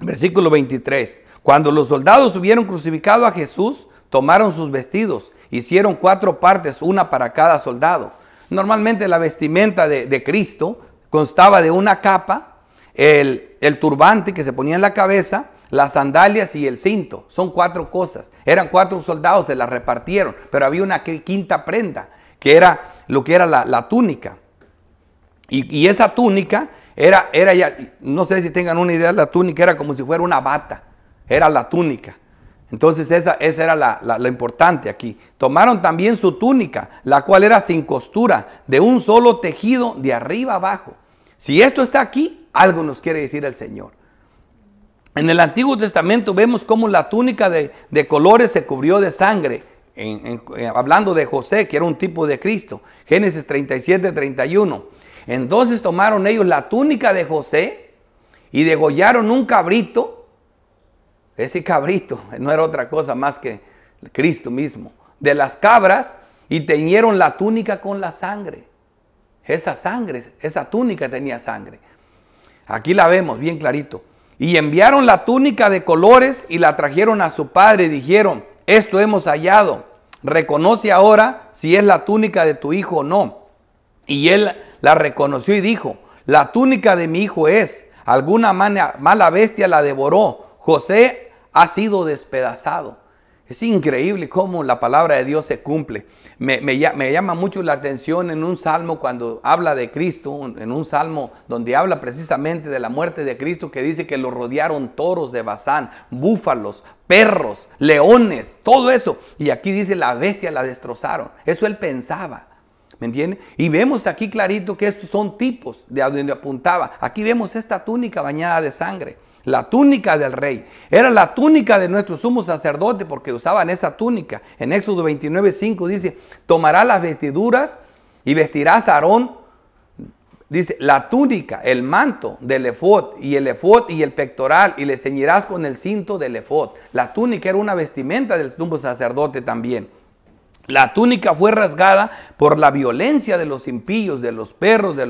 Versículo 23. Cuando los soldados hubieron crucificado a Jesús, tomaron sus vestidos, hicieron 4 partes, una para cada soldado. Normalmente la vestimenta de Cristo constaba de una capa, el turbante que se ponía en la cabeza, las sandalias y el cinto. Son 4 cosas. Eran 4 soldados, se las repartieron, pero había una quinta prenda, que era lo que era la túnica. Y esa túnica era ya, no sé si tengan una idea, la túnica era como si fuera una bata, era la túnica. Entonces esa era lo importante aquí. Tomaron también su túnica, la cual era sin costura, de un solo tejido de arriba abajo. Si esto está aquí, algo nos quiere decir el Señor. En el Antiguo Testamento vemos cómo la túnica de colores se cubrió de sangre, hablando de José, que era un tipo de Cristo. Génesis 37, 31. Entonces tomaron ellos la túnica de José y degollaron un cabrito. Ese cabrito no era otra cosa más que Cristo mismo. De las cabras, y teñieron la túnica con la sangre. Esa túnica tenía sangre. Aquí la vemos bien clarito. Y enviaron la túnica de colores y la trajeron a su padre y dijeron, esto hemos hallado. Reconoce ahora si es la túnica de tu hijo o no. Y él la reconoció y dijo, la túnica de mi hijo es, alguna mala bestia la devoró, José ha sido despedazado. Es increíble cómo la palabra de Dios se cumple. Me llama mucho la atención en un salmo cuando habla de Cristo, en un salmo donde habla precisamente de la muerte de Cristo, que dice que lo rodearon toros de Basán, búfalos, perros, leones, todo eso. Y aquí dice la bestia la destrozaron. Eso él pensaba. ¿Me entiende? Y vemos aquí clarito que estos son tipos de a donde apuntaba. Aquí vemos esta túnica bañada de sangre. La túnica del rey. Era la túnica de nuestro sumo sacerdote porque usaban esa túnica. En Éxodo 29:5 dice, tomará las vestiduras y vestirás a Aarón. Dice, la túnica, el manto del efod y el pectoral, y le ceñirás con el cinto del efod. La túnica era una vestimenta del sumo sacerdote también. La túnica fue rasgada por la violencia de los impíos, de los perros, de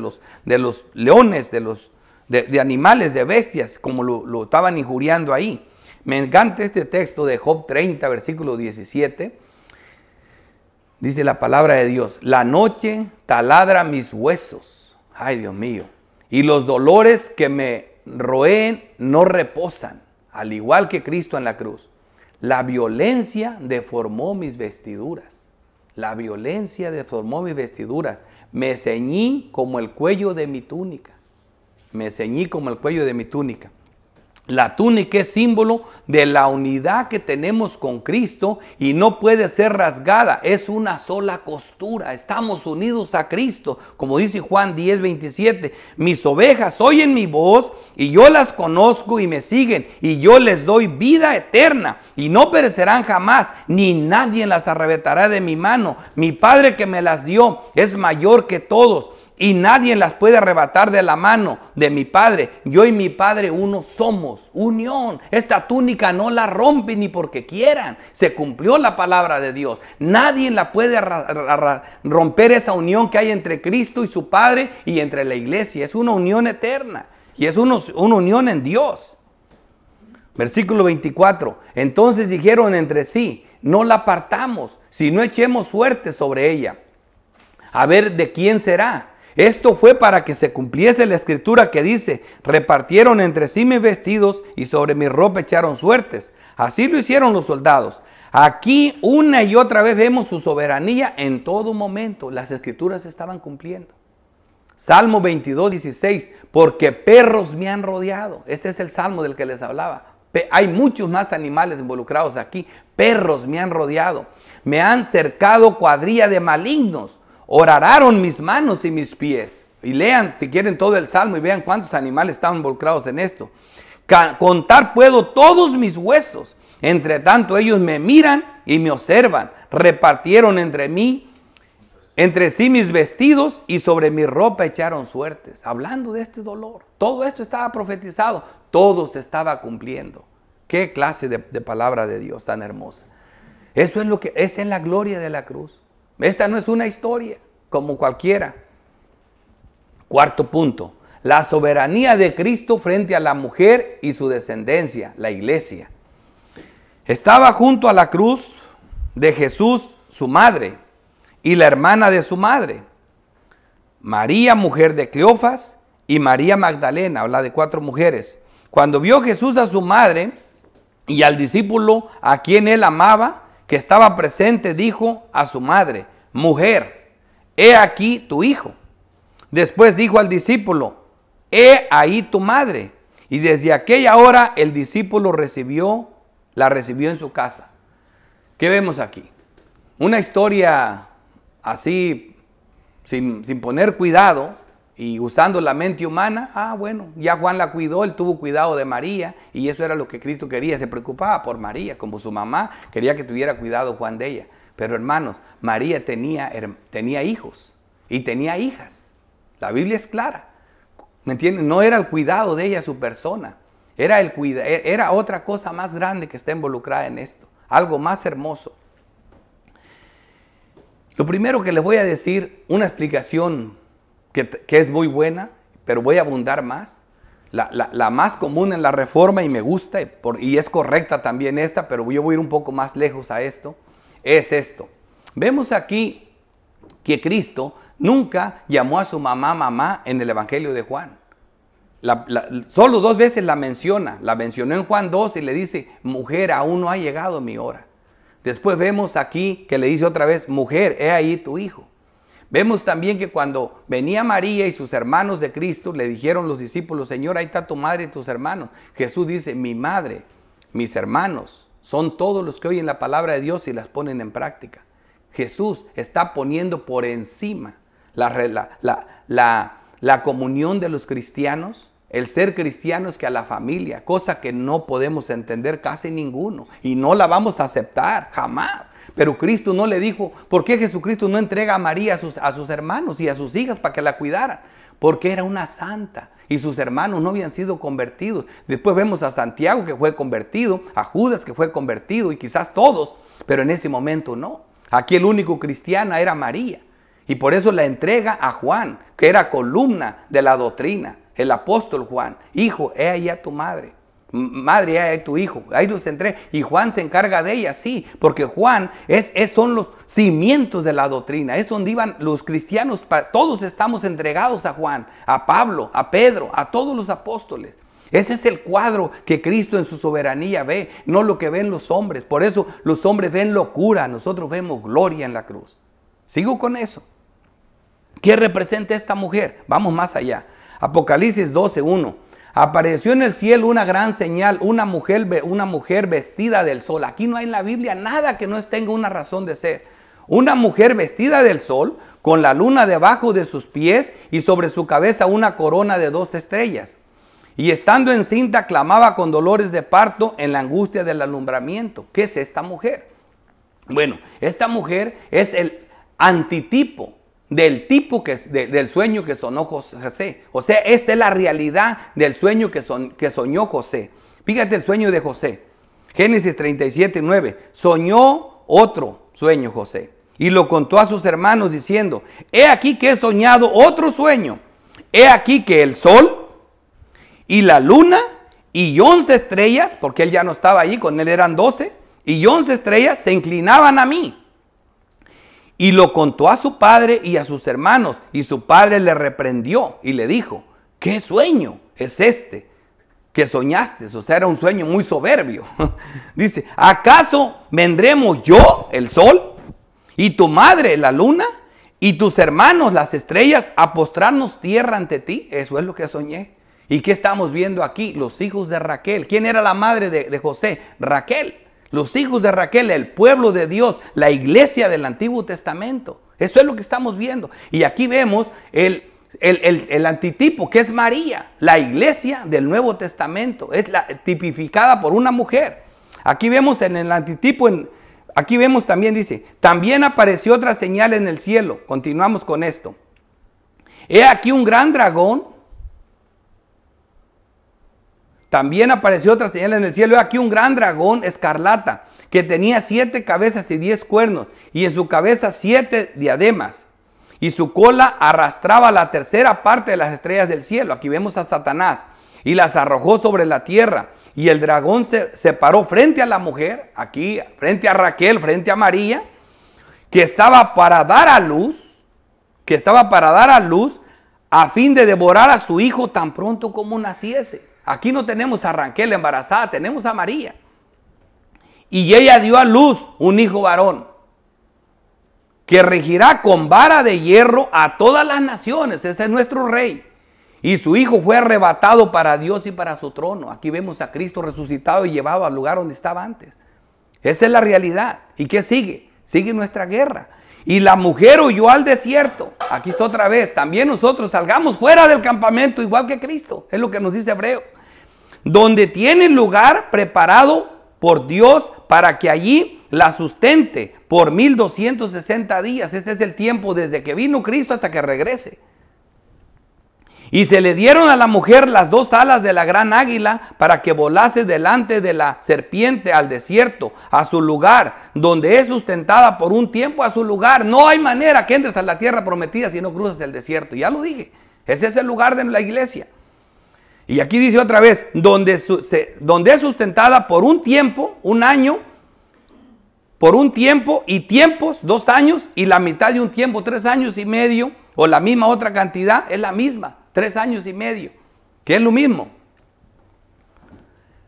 los leones, de animales, de bestias, como lo estaban injuriando ahí. Me encanta este texto de Job 30, versículo 17. Dice la palabra de Dios: la noche taladra mis huesos. Ay, Dios mío. Y los dolores que me roen no reposan, al igual que Cristo en la cruz. La violencia deformó mis vestiduras. La violencia deformó mis vestiduras. Me ceñí como el cuello de mi túnica. Me ceñí como el cuello de mi túnica. La túnica es símbolo de la unidad que tenemos con Cristo y no puede ser rasgada. Es una sola costura. Estamos unidos a Cristo. Como dice Juan 10:27. Mis ovejas oyen mi voz y yo las conozco y me siguen. Y yo les doy vida eterna y no perecerán jamás, ni nadie las arrebatará de mi mano. Mi Padre que me las dio es mayor que todos y nadie las puede arrebatar de la mano de mi Padre. Yo y mi Padre uno somos, unión. Esta túnica no la rompen ni porque quieran. Se cumplió la palabra de Dios. Nadie la puede romper esa unión que hay entre Cristo y su Padre y entre la iglesia. Es una unión eterna y es una unión en Dios. Versículo 24. Entonces dijeron entre sí: no la partamos, si no echemos suerte sobre ella, a ver de quién será. Esto fue para que se cumpliese la escritura que dice: repartieron entre sí mis vestidos y sobre mi ropa echaron suertes. Así lo hicieron los soldados. Aquí una y otra vez vemos su soberanía en todo momento. Las escrituras se estaban cumpliendo. Salmo 22:16. Porque perros me han rodeado. Este es el salmo del que les hablaba. Hay muchos más animales involucrados aquí. Perros me han rodeado. Me han cercado cuadrilla de malignos. Horararon mis manos y mis pies. Y lean si quieren todo el salmo y vean cuántos animales estaban involucrados en esto. Contar puedo todos mis huesos. Entre tanto ellos me miran y me observan. Repartieron entre sí mis vestidos y sobre mi ropa echaron suertes. Hablando de este dolor. Todo esto estaba profetizado. Todo se estaba cumpliendo. Qué clase de palabra de Dios tan hermosa. Esa es la gloria de la cruz. Esta no es una historia como cualquiera. Cuarto punto. La soberanía de Cristo frente a la mujer y su descendencia, la iglesia. Estaba junto a la cruz de Jesús su madre y la hermana de su madre, María, mujer de Cleofas, y María Magdalena. Habla de 4 mujeres. Cuando vio Jesús a su madre y al discípulo a quien él amaba, que estaba presente, dijo a su madre: mujer, he aquí tu hijo. Después dijo al discípulo: he ahí tu madre. Y desde aquella hora el discípulo la recibió en su casa. ¿Qué vemos aquí? Una historia así, sin poner cuidado y usando la mente humana. Bueno, ya Juan la cuidó, él tuvo cuidado de María y eso era lo que Cristo quería. Se preocupaba por María, como su mamá quería que tuviera cuidado Juan de ella. Pero hermanos, María tenía hijos y tenía hijas. La Biblia es clara. ¿Me entienden? No era el cuidado de ella su persona. Era otra cosa más grande que está involucrada en esto. Algo más hermoso. Lo primero que les voy a decir, una explicación que es muy buena, pero voy a abundar más. La más común en la Reforma y me gusta, y es correcta también esta, pero yo voy a ir un poco más lejos a esto, es esto. Vemos aquí que Cristo nunca llamó a su mamá en el Evangelio de Juan. Solo 2 veces la menciona. La mencionó en Juan 2 y le dice: mujer, aún no ha llegado mi hora. Después vemos aquí que le dice otra vez: mujer, he ahí tu hijo. Vemos también que cuando venía María y sus hermanos de Cristo, le dijeron los discípulos: Señor, ahí está tu madre y tus hermanos. Jesús dice: mi madre, mis hermanos, son todos los que oyen la palabra de Dios y las ponen en práctica. Jesús está poniendo por encima la comunión de los cristianos. El ser cristianos que a la familia, cosa que no podemos entender casi ninguno y no la vamos a aceptar jamás. Pero Cristo no le dijo: ¿por qué Jesucristo no entrega a María a sus hermanos y a sus hijas para que la cuidaran? Porque era una santa y sus hermanos no habían sido convertidos. Después vemos a Santiago que fue convertido, a Judas que fue convertido y quizás todos, pero en ese momento no. Aquí el único cristiana era María y por eso la entrega a Juan, que era columna de la doctrina. El apóstol Juan: hijo, he ahí a tu madre. madre, hay tu hijo, ahí los entrega. Y Juan se encarga de ella, sí, porque Juan son los cimientos de la doctrina. Es donde iban los cristianos, todos estamos entregados a Juan, a Pablo, a Pedro, a todos los apóstoles. Ese es el cuadro que Cristo en su soberanía ve, no lo que ven los hombres. Por eso los hombres ven locura, nosotros vemos gloria en la cruz. Sigo con eso. ¿Qué representa esta mujer? Vamos más allá. Apocalipsis 12:1. Apareció en el cielo una gran señal, una mujer vestida del sol. Aquí no hay en la Biblia nada que no tenga una razón de ser. Una mujer vestida del sol, con la luna debajo de sus pies y sobre su cabeza una corona de 2 estrellas. Y estando encinta clamaba con dolores de parto en la angustia del alumbramiento. ¿Qué es esta mujer? Bueno, esta mujer es el antitipo del del sueño que soñó José. O sea, esta es la realidad del sueño que soñó José. Fíjate el sueño de José. Génesis 37:9. Soñó otro sueño José y lo contó a sus hermanos diciendo: he aquí que he soñado otro sueño. He aquí que el sol y la luna y 11 estrellas, porque él ya no estaba allí, con él eran 12, y 11 estrellas se inclinaban a mí. Y lo contó a su padre y a sus hermanos, y su padre le reprendió y le dijo: ¿qué sueño es este que soñaste? O sea, era un sueño muy soberbio. Dice: ¿acaso vendremos yo, el sol, y tu madre, la luna, y tus hermanos, las estrellas, a postrarnos tierra ante ti? Eso es lo que soñé. ¿Y qué estamos viendo aquí? Los hijos de Raquel. ¿Quién era la madre de José? Raquel. Los hijos de Raquel, el pueblo de Dios, la iglesia del Antiguo Testamento. Eso es lo que estamos viendo. Y aquí vemos el antitipo, que es María, la iglesia del Nuevo Testamento. Es tipificada por una mujer. Aquí vemos en el antitipo, aquí vemos también, dice: también apareció otra señal en el cielo. Continuamos con esto. He aquí un gran dragón. También apareció otra señal en el cielo. He aquí un gran dragón escarlata, que tenía 7 cabezas y 10 cuernos, y en su cabeza 7 diademas. Y su cola arrastraba la tercera parte de las estrellas del cielo. Aquí vemos a Satanás. Y las arrojó sobre la tierra. Y el dragón se paró frente a la mujer, aquí, frente a Raquel, frente a María, que estaba para dar a luz, a fin de devorar a su hijo tan pronto como naciese. Aquí no tenemos a Raquel embarazada, tenemos a María. Y ella dio a luz un hijo varón, que regirá con vara de hierro a todas las naciones. Ese es nuestro rey. Y su hijo fue arrebatado para Dios y para su trono. Aquí vemos a Cristo resucitado y llevado al lugar donde estaba antes. Esa es la realidad. ¿Y qué sigue? Sigue nuestra guerra. Y la mujer huyó al desierto. Aquí está otra vez. También nosotros salgamos fuera del campamento igual que Cristo. Es lo que nos dice Hebreo. Donde tiene lugar preparado por Dios para que allí la sustente por 1260 días. Este es el tiempo desde que vino Cristo hasta que regrese. Y se le dieron a la mujer las 2 alas de la gran águila para que volase delante de la serpiente al desierto, a su lugar, donde es sustentada por un tiempo a su lugar. No hay manera que entres a la tierra prometida si no cruzas el desierto. Ya lo dije, ese es el lugar de la iglesia. Y aquí dice otra vez, donde es sustentada por un tiempo, un año, por un tiempo y tiempos, 2 años, y la mitad de un tiempo, 3 años y medio, o la misma otra cantidad, es la misma, 3 años y medio, que es lo mismo.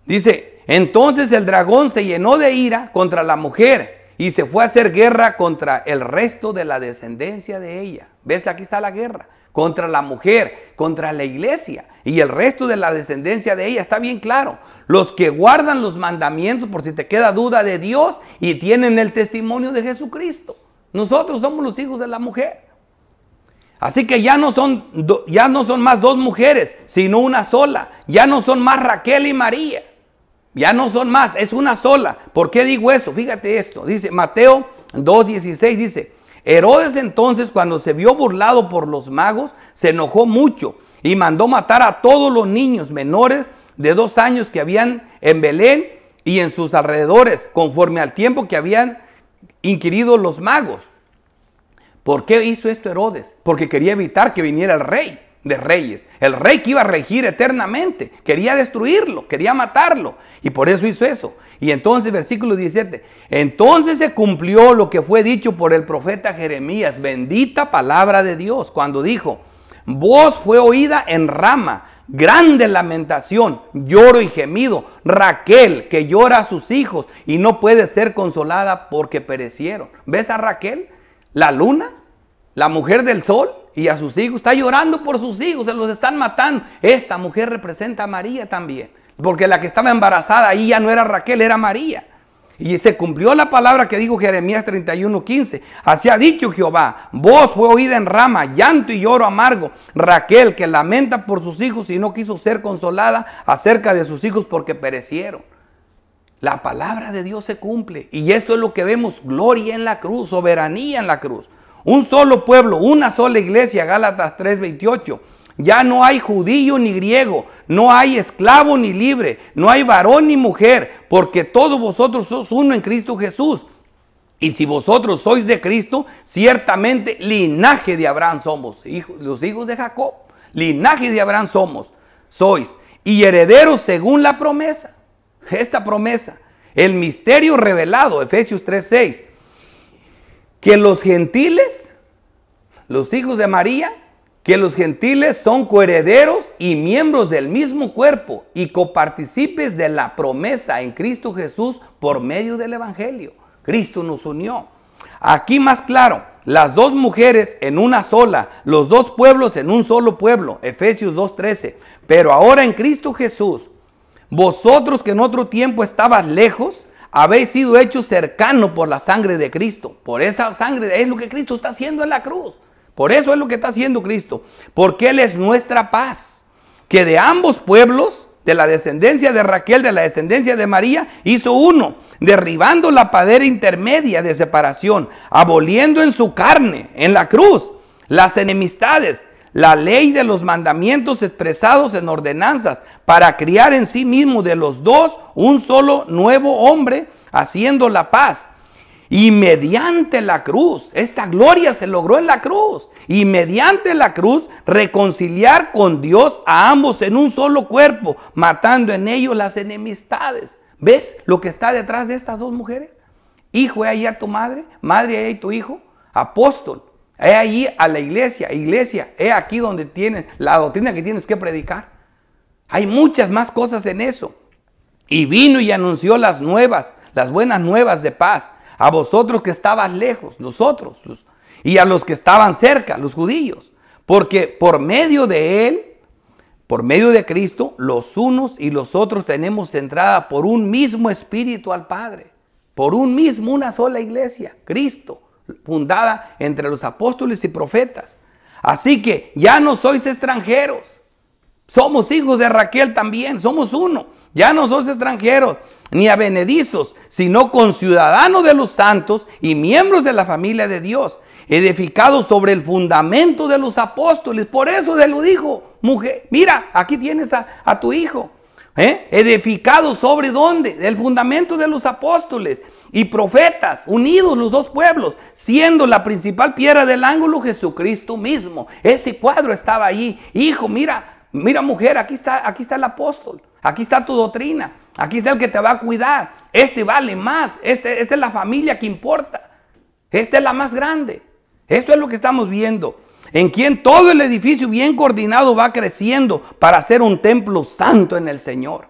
Dice: entonces el dragón se llenó de ira contra la mujer y se fue a hacer guerra contra el resto de la descendencia de ella. ¿Ves? Aquí está la guerra. Contra la mujer, contra la iglesia y el resto de la descendencia de ella. Está bien claro. Los que guardan los mandamientos, por si te queda duda, de Dios y tienen el testimonio de Jesucristo. Nosotros somos los hijos de la mujer. Así que ya no son más 2 mujeres, sino una sola. Ya no son más Raquel y María. Ya no son más, es una sola. ¿Por qué digo eso? Fíjate esto. Dice Mateo 2:16, dice: Herodes entonces, cuando se vio burlado por los magos, se enojó mucho y mandó matar a todos los niños menores de 2 años que habían en Belén y en sus alrededores, conforme al tiempo que habían inquirido los magos. ¿Por qué hizo esto Herodes? Porque quería evitar que viniera el rey. de reyes. El rey que iba a regir eternamente. Quería destruirlo, quería matarlo. Y por eso hizo eso. Y entonces, versículo 17. Entonces se cumplió lo que fue dicho por el profeta Jeremías. Bendita palabra de Dios. Cuando dijo, voz fue oída en Rama, grande lamentación, lloro y gemido. Raquel, que llora a sus hijos y no puede ser consolada porque perecieron. ¿Ves a Raquel? La luna, la mujer del sol, y a sus hijos. Está llorando por sus hijos, se los están matando. Esta mujer representa a María también. Porque la que estaba embarazada ahí ya no era Raquel, era María. Y se cumplió la palabra que dijo Jeremías 31:15. Así ha dicho Jehová, voz fue oída en Rama, llanto y lloro amargo. Raquel, que lamenta por sus hijos y no quiso ser consolada acerca de sus hijos porque perecieron. La palabra de Dios se cumple. Y esto es lo que vemos, gloria en la cruz, soberanía en la cruz. Un solo pueblo, una sola iglesia, Gálatas 3:28. Ya no hay judío ni griego, no hay esclavo ni libre, no hay varón ni mujer, porque todos vosotros sois uno en Cristo Jesús. Y si vosotros sois de Cristo, ciertamente linaje de Abraham somos, los hijos de Jacob, linaje de Abraham sois, y herederos según la promesa. Esta promesa, el misterio revelado, Efesios 3:6, que los gentiles, los hijos de María, que los gentiles son coherederos y miembros del mismo cuerpo y copartícipes de la promesa en Cristo Jesús por medio del evangelio. Cristo nos unió. Aquí más claro, las dos mujeres en una sola, los dos pueblos en un solo pueblo, Efesios 2:13. Pero ahora en Cristo Jesús, vosotros que en otro tiempo estabas lejos, habéis sido hechos cercanos por la sangre de Cristo. Por esa sangre es lo que Cristo está haciendo en la cruz. Por eso es lo que está haciendo Cristo. Porque Él es nuestra paz. Que de ambos pueblos, de la descendencia de Raquel, de la descendencia de María, hizo uno, derribando la pared intermedia de separación, aboliendo en su carne, en la cruz, las enemistades, la ley de los mandamientos expresados en ordenanzas, para criar en sí mismo de los dos un solo nuevo hombre, haciendo la paz. Y mediante la cruz, esta gloria se logró en la cruz. Y mediante la cruz, reconciliar con Dios a ambos en un solo cuerpo, matando en ellos las enemistades. ¿Ves lo que está detrás de estas dos mujeres? Hijo, he ahí a tu madre, madre, he ahí tu hijo, apóstol. He ahí a la iglesia, iglesia, he aquí donde tienes la doctrina que tienes que predicar. Hay muchas más cosas en eso. Y vino y anunció las nuevas, las buenas nuevas de paz. A vosotros que estabas lejos, nosotros, y a los que estaban cerca, los judíos. Porque por medio de Él, por medio de Cristo, los unos y los otros tenemos entrada por un mismo espíritu al Padre. Por un mismo, una sola iglesia, Cristo, fundada entre los apóstoles y profetas. Así que ya no sois extranjeros. Somos hijos de Raquel también, somos uno. Ya no sois extranjeros ni advenedizos, sino conciudadanos de los santos y miembros de la familia de Dios, edificados sobre el fundamento de los apóstoles. Por eso se lo dijo, mujer, mira, aquí tienes a tu hijo. Edificados sobre ¿dónde? El fundamento de los apóstoles y profetas, unidos los dos pueblos, siendo la principal piedra del ángulo Jesucristo mismo. Ese cuadro estaba allí. Hijo, mira mujer, aquí está el apóstol. Aquí está tu doctrina. Aquí está el que te va a cuidar. Este vale más. Esta es la familia que importa. Esta es la más grande. Eso es lo que estamos viendo. En quien todo el edificio bien coordinado va creciendo para ser un templo santo en el Señor.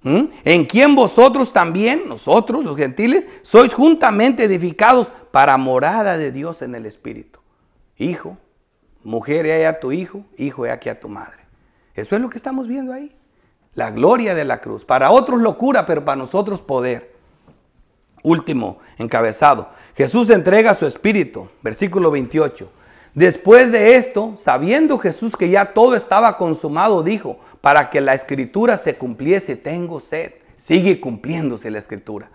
En quien vosotros también, nosotros los gentiles, sois juntamente edificados para morada de Dios en el Espíritu. Hijo, mujer, he ahí a tu hijo, hijo, he aquí a tu madre. Eso es lo que estamos viendo ahí. La gloria de la cruz. Para otros locura, pero para nosotros poder. Último encabezado. Jesús entrega su espíritu. Versículo 28. Después de esto, sabiendo Jesús que ya todo estaba consumado, dijo, para que la escritura se cumpliese, tengo sed. Sigue cumpliéndose la escritura.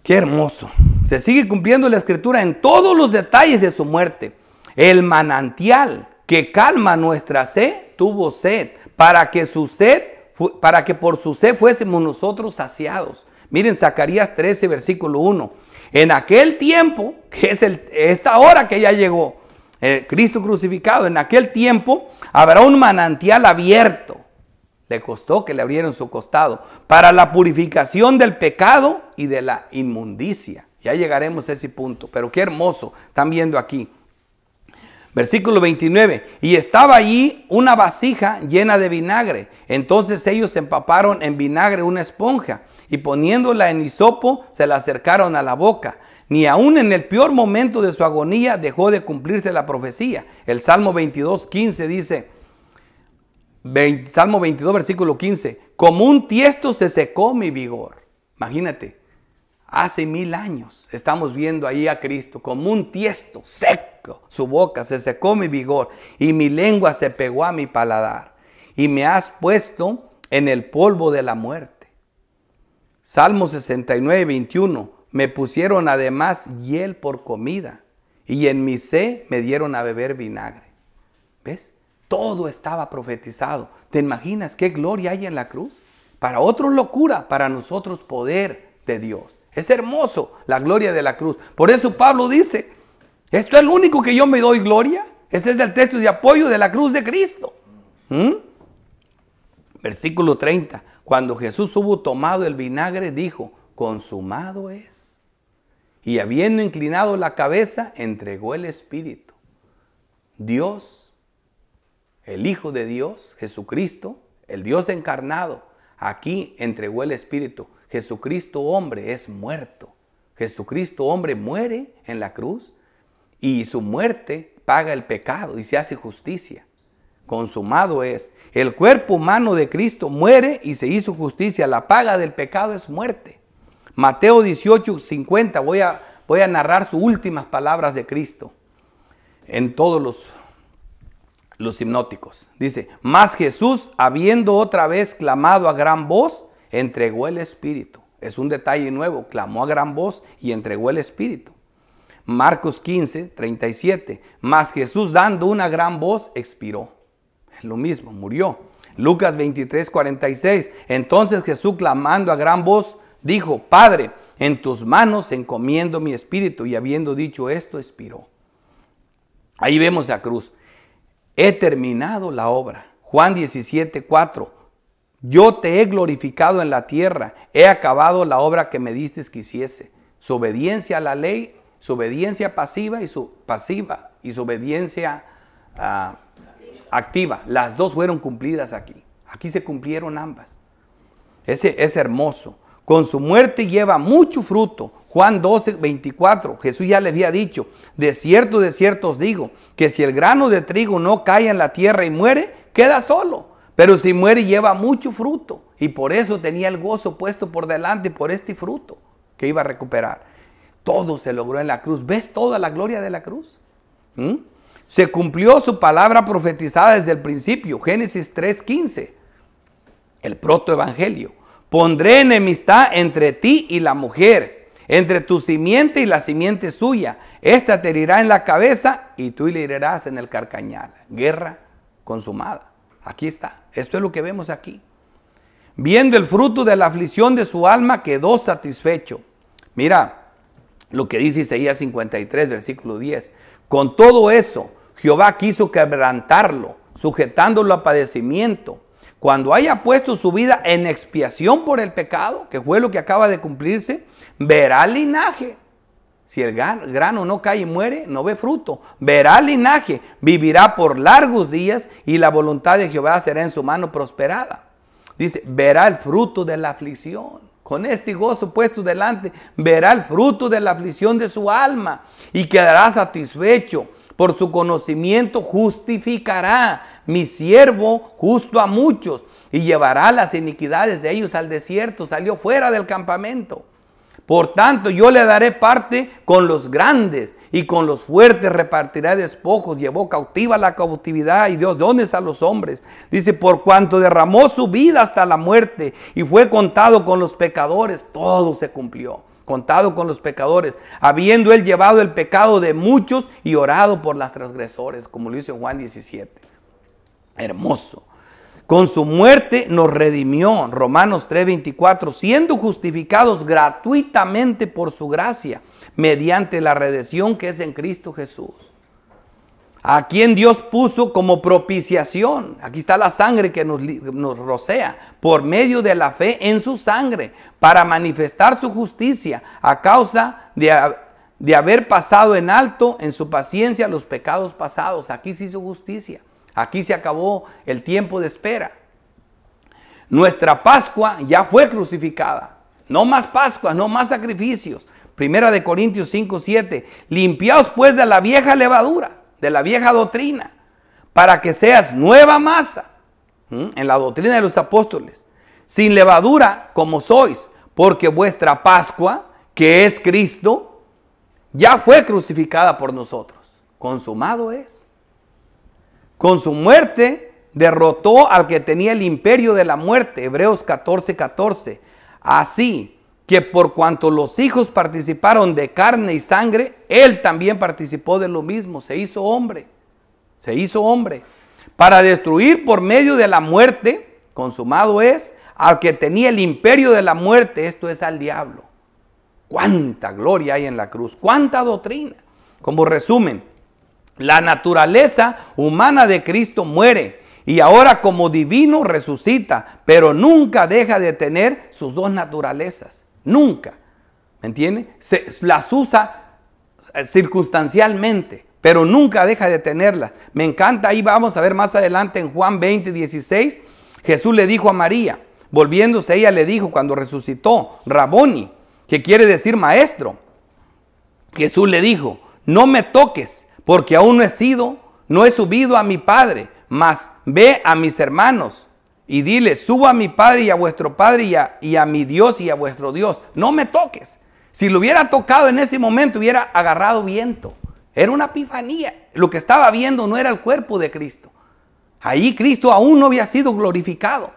Qué hermoso. Se sigue cumpliendo la escritura en todos los detalles de su muerte. El manantial que calma nuestra sed, tuvo sed, para que por su sed fuésemos nosotros saciados. Miren Zacarías 13, versículo 1. En aquel tiempo, que es esta hora que ya llegó, Cristo crucificado. En aquel tiempo habrá un manantial abierto. Le costó que le abrieran su costado para la purificación del pecado y de la inmundicia. Ya llegaremos a ese punto, pero qué hermoso. Están viendo aquí. Versículo 29. Y estaba allí una vasija llena de vinagre. Entonces ellos empaparon en vinagre una esponja y poniéndola en hisopo se la acercaron a la boca. Ni aún en el peor momento de su agonía dejó de cumplirse la profecía. El Salmo 22, 15 dice, Salmo 22, versículo 15, como un tiesto se secó mi vigor. Imagínate, hace 1000 años estamos viendo ahí a Cristo, como un tiesto seco, su boca se secó mi vigor y mi lengua se pegó a mi paladar. Y me has puesto en el polvo de la muerte. Salmo 69, 21, me pusieron además hiel por comida y en mi sed me dieron a beber vinagre. ¿Ves? Todo estaba profetizado. ¿Te imaginas qué gloria hay en la cruz? Para otros locura, para nosotros poder de Dios. Es hermoso la gloria de la cruz. Por eso Pablo dice, ¿esto es lo único que yo me doy gloria? Ese es el texto de apoyo de la cruz de Cristo. Versículo 30. Cuando Jesús hubo tomado el vinagre, dijo, consumado es. Y habiendo inclinado la cabeza, entregó el Espíritu. Dios, el Hijo de Dios, Jesucristo, el Dios encarnado, aquí entregó el Espíritu. Jesucristo hombre es muerto. Jesucristo hombre muere en la cruz y su muerte paga el pecado y se hace justicia. Consumado es. El cuerpo humano de Cristo muere y se hizo justicia. La paga del pecado es muerte. Mateo 18, 50. Voy a narrar sus últimas palabras de Cristo en todos los hipnóticos. Dice, mas Jesús, habiendo otra vez clamado a gran voz, entregó el Espíritu. Es un detalle nuevo. Clamó a gran voz y entregó el Espíritu. Marcos 15, 37. Mas Jesús, dando una gran voz, expiró. Es lo mismo, murió. Lucas 23, 46. Entonces Jesús, clamando a gran voz, dijo, Padre, en tus manos encomiendo mi espíritu. Y habiendo dicho esto, expiró. Ahí vemos la cruz. He terminado la obra. Juan 17, 4. Yo te he glorificado en la tierra. He acabado la obra que me diste que hiciese. Su obediencia a la ley, su obediencia pasiva y su obediencia activa. Las dos fueron cumplidas aquí. Aquí se cumplieron ambas. Es hermoso. Con su muerte lleva mucho fruto. Juan 12, 24. Jesús ya le había dicho, de cierto os digo, que si el grano de trigo no cae en la tierra y muere, queda solo. Pero si muere lleva mucho fruto. Y por eso tenía el gozo puesto por delante por este fruto que iba a recuperar. Todo se logró en la cruz. ¿Ves toda la gloria de la cruz? Se cumplió su palabra profetizada desde el principio. Génesis 3:15. El protoevangelio. Pondré enemistad entre ti y la mujer, entre tu simiente y la simiente suya. Esta te herirá en la cabeza y tú le herirás en el carcañal. Guerra consumada. Aquí está. Esto es lo que vemos aquí. Viendo el fruto de la aflicción de su alma, quedó satisfecho. Mira lo que dice Isaías 53, versículo 10. Con todo eso, Jehová quiso quebrantarlo, sujetándolo a padecimiento. Cuando haya puesto su vida en expiación por el pecado, que fue lo que acaba de cumplirse, verá linaje. Si el grano no cae y muere, no ve fruto. Verá linaje, vivirá por largos días y la voluntad de Jehová será en su mano prosperada. Dice, verá el fruto de la aflicción. Con este gozo puesto delante, verá el fruto de la aflicción de su alma y quedará satisfecho. Por su conocimiento justificará mi siervo justo a muchos y llevará las iniquidades de ellos al desierto. Salió fuera del campamento. Por tanto, yo le daré parte con los grandes y con los fuertes repartirá despojos. Llevó cautiva la cautividad y dio dones a los hombres. Dice, por cuanto derramó su vida hasta la muerte y fue contado con los pecadores, todo se cumplió. Contado con los pecadores, habiendo él llevado el pecado de muchos y orado por las transgresores, como lo hizo en Juan 17. Hermoso. Con su muerte nos redimió, Romanos 3:24, siendo justificados gratuitamente por su gracia, mediante la redención que es en Cristo Jesús. a quien Dios puso como propiciación. Aquí está la sangre que nos rocea, por medio de la fe en su sangre, para manifestar su justicia a causa de haber pasado en alto en su paciencia los pecados pasados. Aquí se hizo justicia. Aquí se acabó el tiempo de espera. Nuestra Pascua ya fue crucificada. No más Pascuas, no más sacrificios. Primera de Corintios 5:7. Limpiaos pues de la vieja levadura, de la vieja doctrina, para que seas nueva masa, en la doctrina de los apóstoles, sin levadura como sois, porque vuestra Pascua, que es Cristo, ya fue crucificada por nosotros. Consumado es. Con su muerte derrotó al que tenía el imperio de la muerte. Hebreos 14:14. Así que por cuanto los hijos participaron de carne y sangre, él también participó de lo mismo. Se hizo hombre. Se hizo hombre. Para destruir por medio de la muerte, consumado es, al que tenía el imperio de la muerte, esto es al diablo. Cuánta gloria hay en la cruz, cuánta doctrina. Como resumen, la naturaleza humana de Cristo muere y ahora como divino resucita, pero nunca deja de tener sus dos naturalezas. Nunca. ¿Me entiende? Las usa circunstancialmente, pero nunca deja de tenerlas. Me encanta, ahí vamos a ver más adelante en Juan 20:16. Jesús le dijo a María, volviéndose ella le dijo cuando resucitó, Raboni, que quiere decir maestro. Jesús le dijo, no me toques, porque aún no he subido a mi Padre, mas ve a mis hermanos y dile, subo a mi Padre y a vuestro Padre y a mi Dios y a vuestro Dios. No me toques. Si lo hubiera tocado en ese momento, hubiera agarrado viento. Era una epifanía. Lo que estaba viendo no era el cuerpo de Cristo. Ahí Cristo aún no había sido glorificado.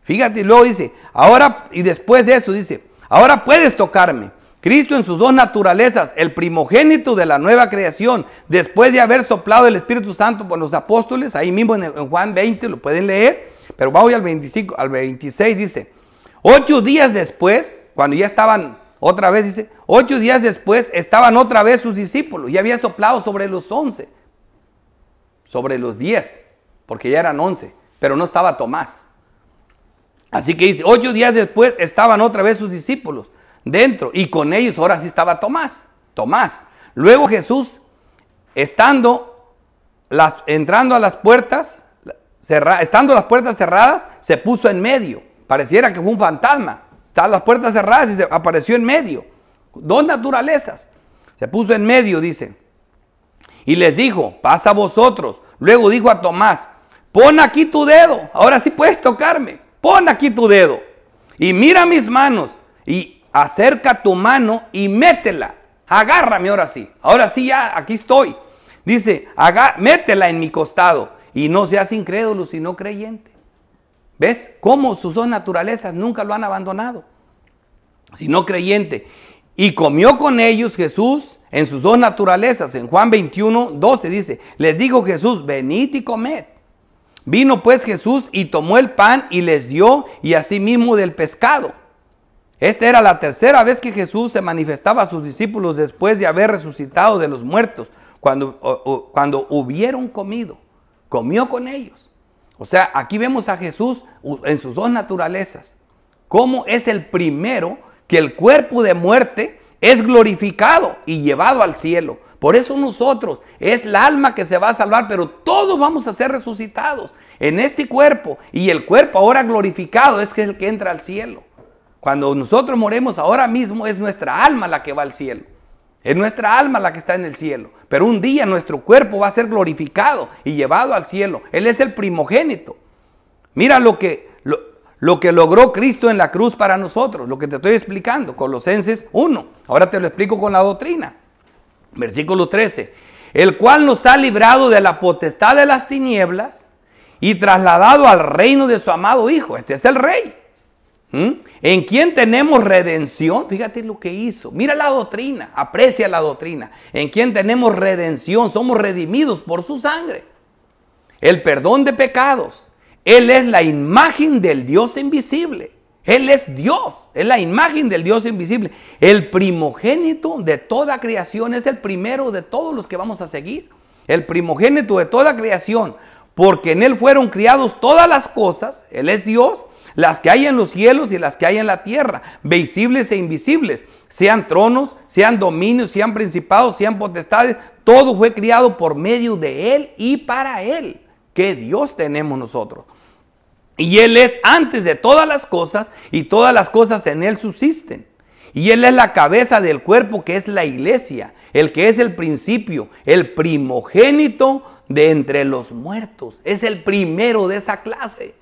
Fíjate, luego dice, ahora, y después de eso dice, ahora puedes tocarme. Cristo en sus dos naturalezas, el primogénito de la nueva creación, después de haber soplado el Espíritu Santo por los apóstoles, ahí mismo en Juan 20 lo pueden leer, pero vamos al 25, al 26 dice, 8 días después, cuando ya estaban otra vez, dice, 8 días después estaban otra vez sus discípulos, ya había soplado sobre los 11, sobre los 10, porque ya eran 11, pero no estaba Tomás. Así que dice, 8 días después estaban otra vez sus discípulos dentro, y con ellos ahora sí estaba Tomás. Luego Jesús, entrando a las puertas, estando las puertas cerradas, se puso en medio. Pareciera que fue un fantasma. Estaban las puertas cerradas y se apareció en medio. Dos naturalezas. Se puso en medio, dice. Y les dijo, pasa a vosotros. Luego dijo a Tomás, pon aquí tu dedo. Ahora sí puedes tocarme. Pon aquí tu dedo. Y mira mis manos. Y acerca tu mano y métela. Agárrame ahora sí. Ahora sí ya, aquí estoy. Dice, métela en mi costado. Y no seas incrédulo, sino creyente. ¿Ves cómo sus dos naturalezas nunca lo han abandonado? Sino creyente. Y comió con ellos Jesús en sus dos naturalezas. En Juan 21:12 dice, les dijo Jesús, venid y comed. Vino pues Jesús y tomó el pan y les dio, y asimismo del pescado. Esta era la tercera vez que Jesús se manifestaba a sus discípulos después de haber resucitado de los muertos, cuando hubieron comido. Comió con ellos. O sea, aquí vemos a Jesús en sus dos naturalezas. Cómo es el primero que el cuerpo de muerte es glorificado y llevado al cielo. Por eso nosotros, es el alma que se va a salvar, pero todos vamos a ser resucitados en este cuerpo. Y el cuerpo ahora glorificado es el que entra al cielo. Cuando nosotros moremos ahora mismo es nuestra alma la que va al cielo. Es nuestra alma la que está en el cielo. Pero un día nuestro cuerpo va a ser glorificado y llevado al cielo. Él es el primogénito. Mira lo que logró Cristo en la cruz para nosotros. Lo que te estoy explicando. Colosenses 1. Ahora te lo explico con la doctrina. Versículo 13. El cual nos ha librado de la potestad de las tinieblas y trasladado al reino de su amado Hijo. Este es el Rey. En quien tenemos redención. Fíjate lo que hizo. Mira la doctrina. Aprecia la doctrina. En quien tenemos redención. Somos redimidos por su sangre. El perdón de pecados. Él es la imagen del Dios invisible. Él es Dios. Es la imagen del Dios invisible. El primogénito de toda creación. Es el primero de todos los que vamos a seguir. el primogénito de toda creación, porque en Él fueron criados todas las cosas, Él es Dios, las que hay en los cielos y las que hay en la tierra, visibles e invisibles, sean tronos, sean dominios, sean principados, sean potestades, todo fue criado por medio de Él y para Él. ¿Qué Dios tenemos nosotros? Y Él es antes de todas las cosas y todas las cosas en Él subsisten. Y Él es la cabeza del cuerpo que es la iglesia, el que es el principio, el primogénito de entre los muertos. Es el primero de esa clase,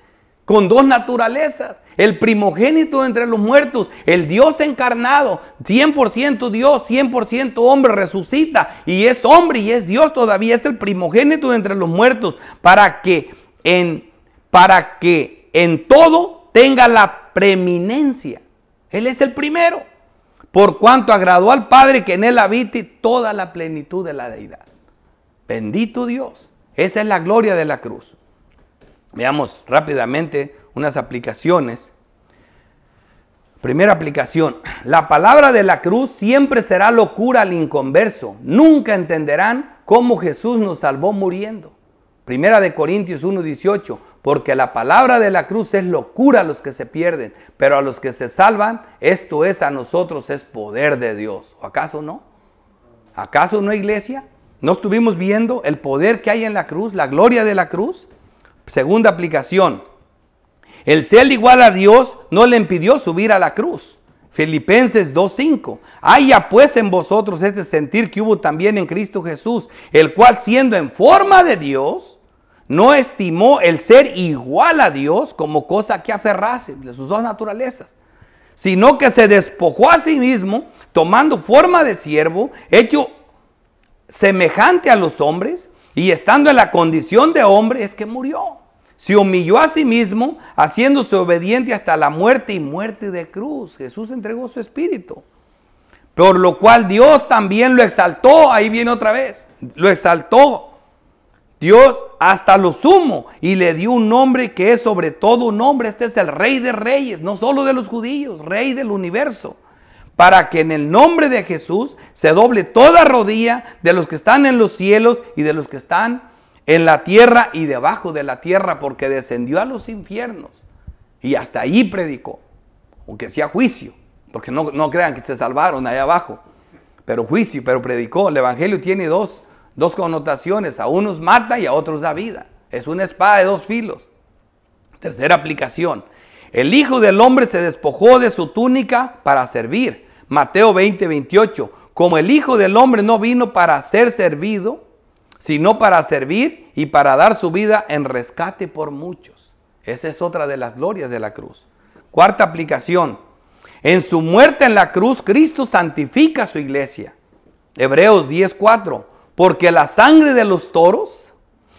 con dos naturalezas. El primogénito de entre los muertos, el Dios encarnado, 100% Dios, 100% hombre, resucita y es hombre y es Dios todavía. Es el primogénito de entre los muertos para que en todo tenga la preeminencia. Él es el primero. Por cuanto agradó al Padre que en Él habite toda la plenitud de la deidad. Bendito Dios. Esa es la gloria de la cruz. Veamos rápidamente unas aplicaciones. Primera aplicación. La palabra de la cruz siempre será locura al inconverso. Nunca entenderán cómo Jesús nos salvó muriendo. Primera de Corintios 1:18. Porque la palabra de la cruz es locura a los que se pierden, pero a los que se salvan, esto es a nosotros, es poder de Dios. ¿O acaso no? ¿Acaso no, iglesia? ¿No estuvimos viendo el poder que hay en la cruz, la gloria de la cruz? Segunda aplicación. El ser igual a Dios no le impidió subir a la cruz. Filipenses 2:5. Haya pues en vosotros este sentir que hubo también en Cristo Jesús, el cual siendo en forma de Dios, no estimó el ser igual a Dios como cosa que aferrase de sus dos naturalezas, sino que se despojó a sí mismo, tomando forma de siervo, hecho semejante a los hombres, y estando en la condición de hombre es que murió. Se humilló a sí mismo, haciéndose obediente hasta la muerte y muerte de cruz. Jesús entregó su espíritu. Por lo cual Dios también lo exaltó, ahí viene otra vez, lo exaltó Dios hasta lo sumo y le dio un nombre que es sobre todo un nombre. Este es el Rey de Reyes, no solo de los judíos, Rey del universo. Para que en el nombre de Jesús se doble toda rodilla de los que están en los cielos y de los que están en la tierra y debajo de la tierra, porque descendió a los infiernos y hasta ahí predicó, aunque hacía juicio, porque no crean que se salvaron allá abajo, pero juicio, pero predicó. El evangelio tiene dos connotaciones, a unos mata y a otros da vida. Es una espada de dos filos. Tercera aplicación. El Hijo del Hombre se despojó de su túnica para servir. Mateo 20:28. Como el Hijo del Hombre no vino para ser servido, sino para servir y para dar su vida en rescate por muchos. Esa es otra de las glorias de la cruz. Cuarta aplicación. En su muerte en la cruz, Cristo santifica a su iglesia. Hebreos 10:4. Porque la sangre de los toros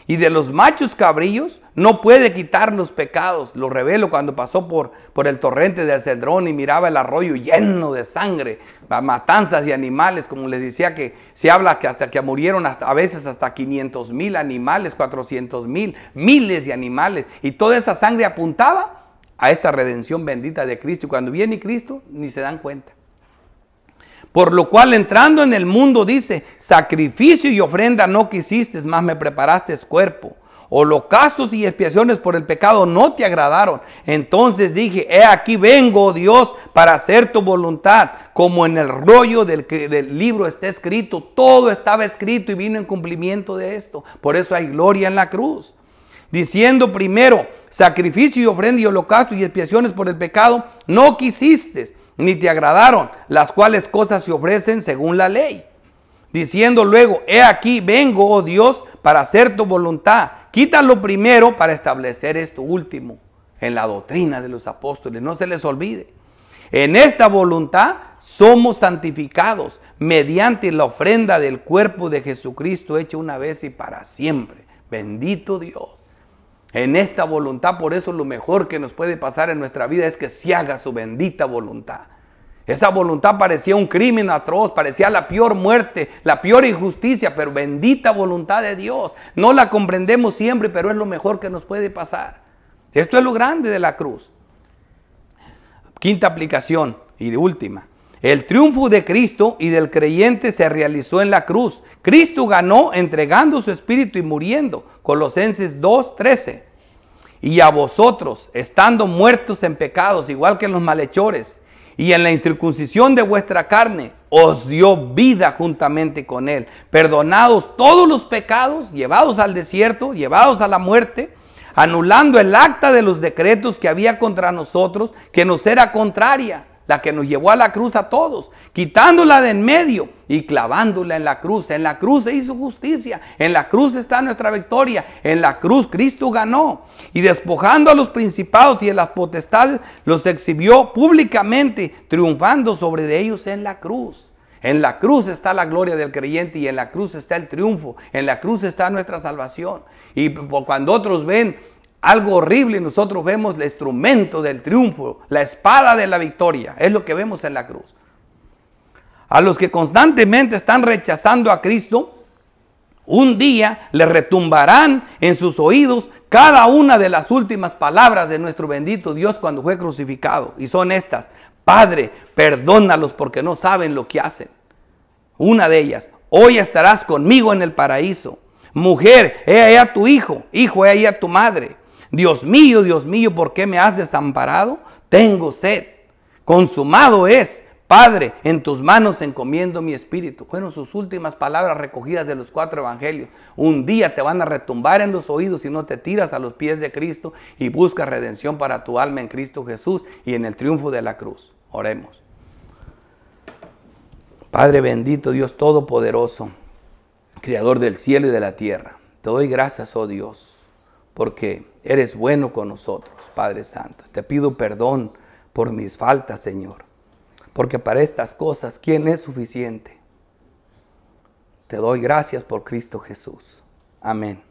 y de los machos cabrillos no puede quitar los pecados. Lo revelo cuando pasó por el torrente del Cedrón y miraba el arroyo lleno de sangre, matanzas de animales, como les decía, que se habla que hasta que murieron a veces hasta 500,000 animales, 400,000, miles de animales. Y toda esa sangre apuntaba a esta redención bendita de Cristo. Y cuando viene Cristo, ni se dan cuenta. Por lo cual entrando en el mundo dice, sacrificio y ofrenda no quisiste, mas me preparaste cuerpo. Holocaustos y expiaciones por el pecado no te agradaron. Entonces dije, he aquí vengo, oh Dios, para hacer tu voluntad. Como en el rollo del libro está escrito, todo estaba escrito y vino en cumplimiento de esto. Por eso hay gloria en la cruz. Diciendo primero, sacrificio y ofrenda y holocausto y expiaciones por el pecado no quisiste, ni te agradaron, las cuales cosas se ofrecen según la ley. Diciendo luego, he aquí vengo, oh Dios, para hacer tu voluntad. Quítalo primero para establecer esto último en la doctrina de los apóstoles. No se les olvide. En esta voluntad somos santificados mediante la ofrenda del cuerpo de Jesucristo hecha una vez y para siempre. Bendito Dios. En esta voluntad, por eso lo mejor que nos puede pasar en nuestra vida es que se haga su bendita voluntad. Esa voluntad parecía un crimen atroz, parecía la peor muerte, la peor injusticia, pero bendita voluntad de Dios. No la comprendemos siempre, pero es lo mejor que nos puede pasar. Esto es lo grande de la cruz. Quinta aplicación y última. El triunfo de Cristo y del creyente se realizó en la cruz. Cristo ganó entregando su espíritu y muriendo. Colosenses 2:13. Y a vosotros, estando muertos en pecados, igual que los malhechores, y en la incircuncisión de vuestra carne, os dio vida juntamente con él. Perdonados todos los pecados, llevados al desierto, llevados a la muerte, anulando el acta de los decretos que había contra nosotros, que nos era contraria, la que nos llevó a la cruz a todos, quitándola de en medio y clavándola en la cruz. En la cruz se hizo justicia, en la cruz está nuestra victoria, en la cruz Cristo ganó. Y despojando a los principados y a las potestades, los exhibió públicamente, triunfando sobre de ellos en la cruz. En la cruz está la gloria del creyente y en la cruz está el triunfo, en la cruz está nuestra salvación. Y cuando otros ven algo horrible, nosotros vemos el instrumento del triunfo, la espada de la victoria. Es lo que vemos en la cruz. A los que constantemente están rechazando a Cristo, un día le retumbarán en sus oídos cada una de las últimas palabras de nuestro bendito Dios cuando fue crucificado. Y son estas: Padre, perdónalos porque no saben lo que hacen. Una de ellas: hoy estarás conmigo en el paraíso. Mujer, he ahí a tu hijo. Hijo, he ahí a tu madre. Dios mío, ¿por qué me has desamparado? Tengo sed. Consumado es. Padre, en tus manos encomiendo mi espíritu. Fueron sus últimas palabras recogidas de los 4 evangelios. Un día te van a retumbar en los oídos si no te tiras a los pies de Cristo y buscas redención para tu alma en Cristo Jesús y en el triunfo de la cruz. Oremos. Padre bendito, Dios todopoderoso, Creador del cielo y de la tierra, te doy gracias, oh Dios, porque eres bueno con nosotros, Padre Santo. Te pido perdón por mis faltas, Señor, porque para estas cosas, ¿quién es suficiente? Te doy gracias por Cristo Jesús. Amén.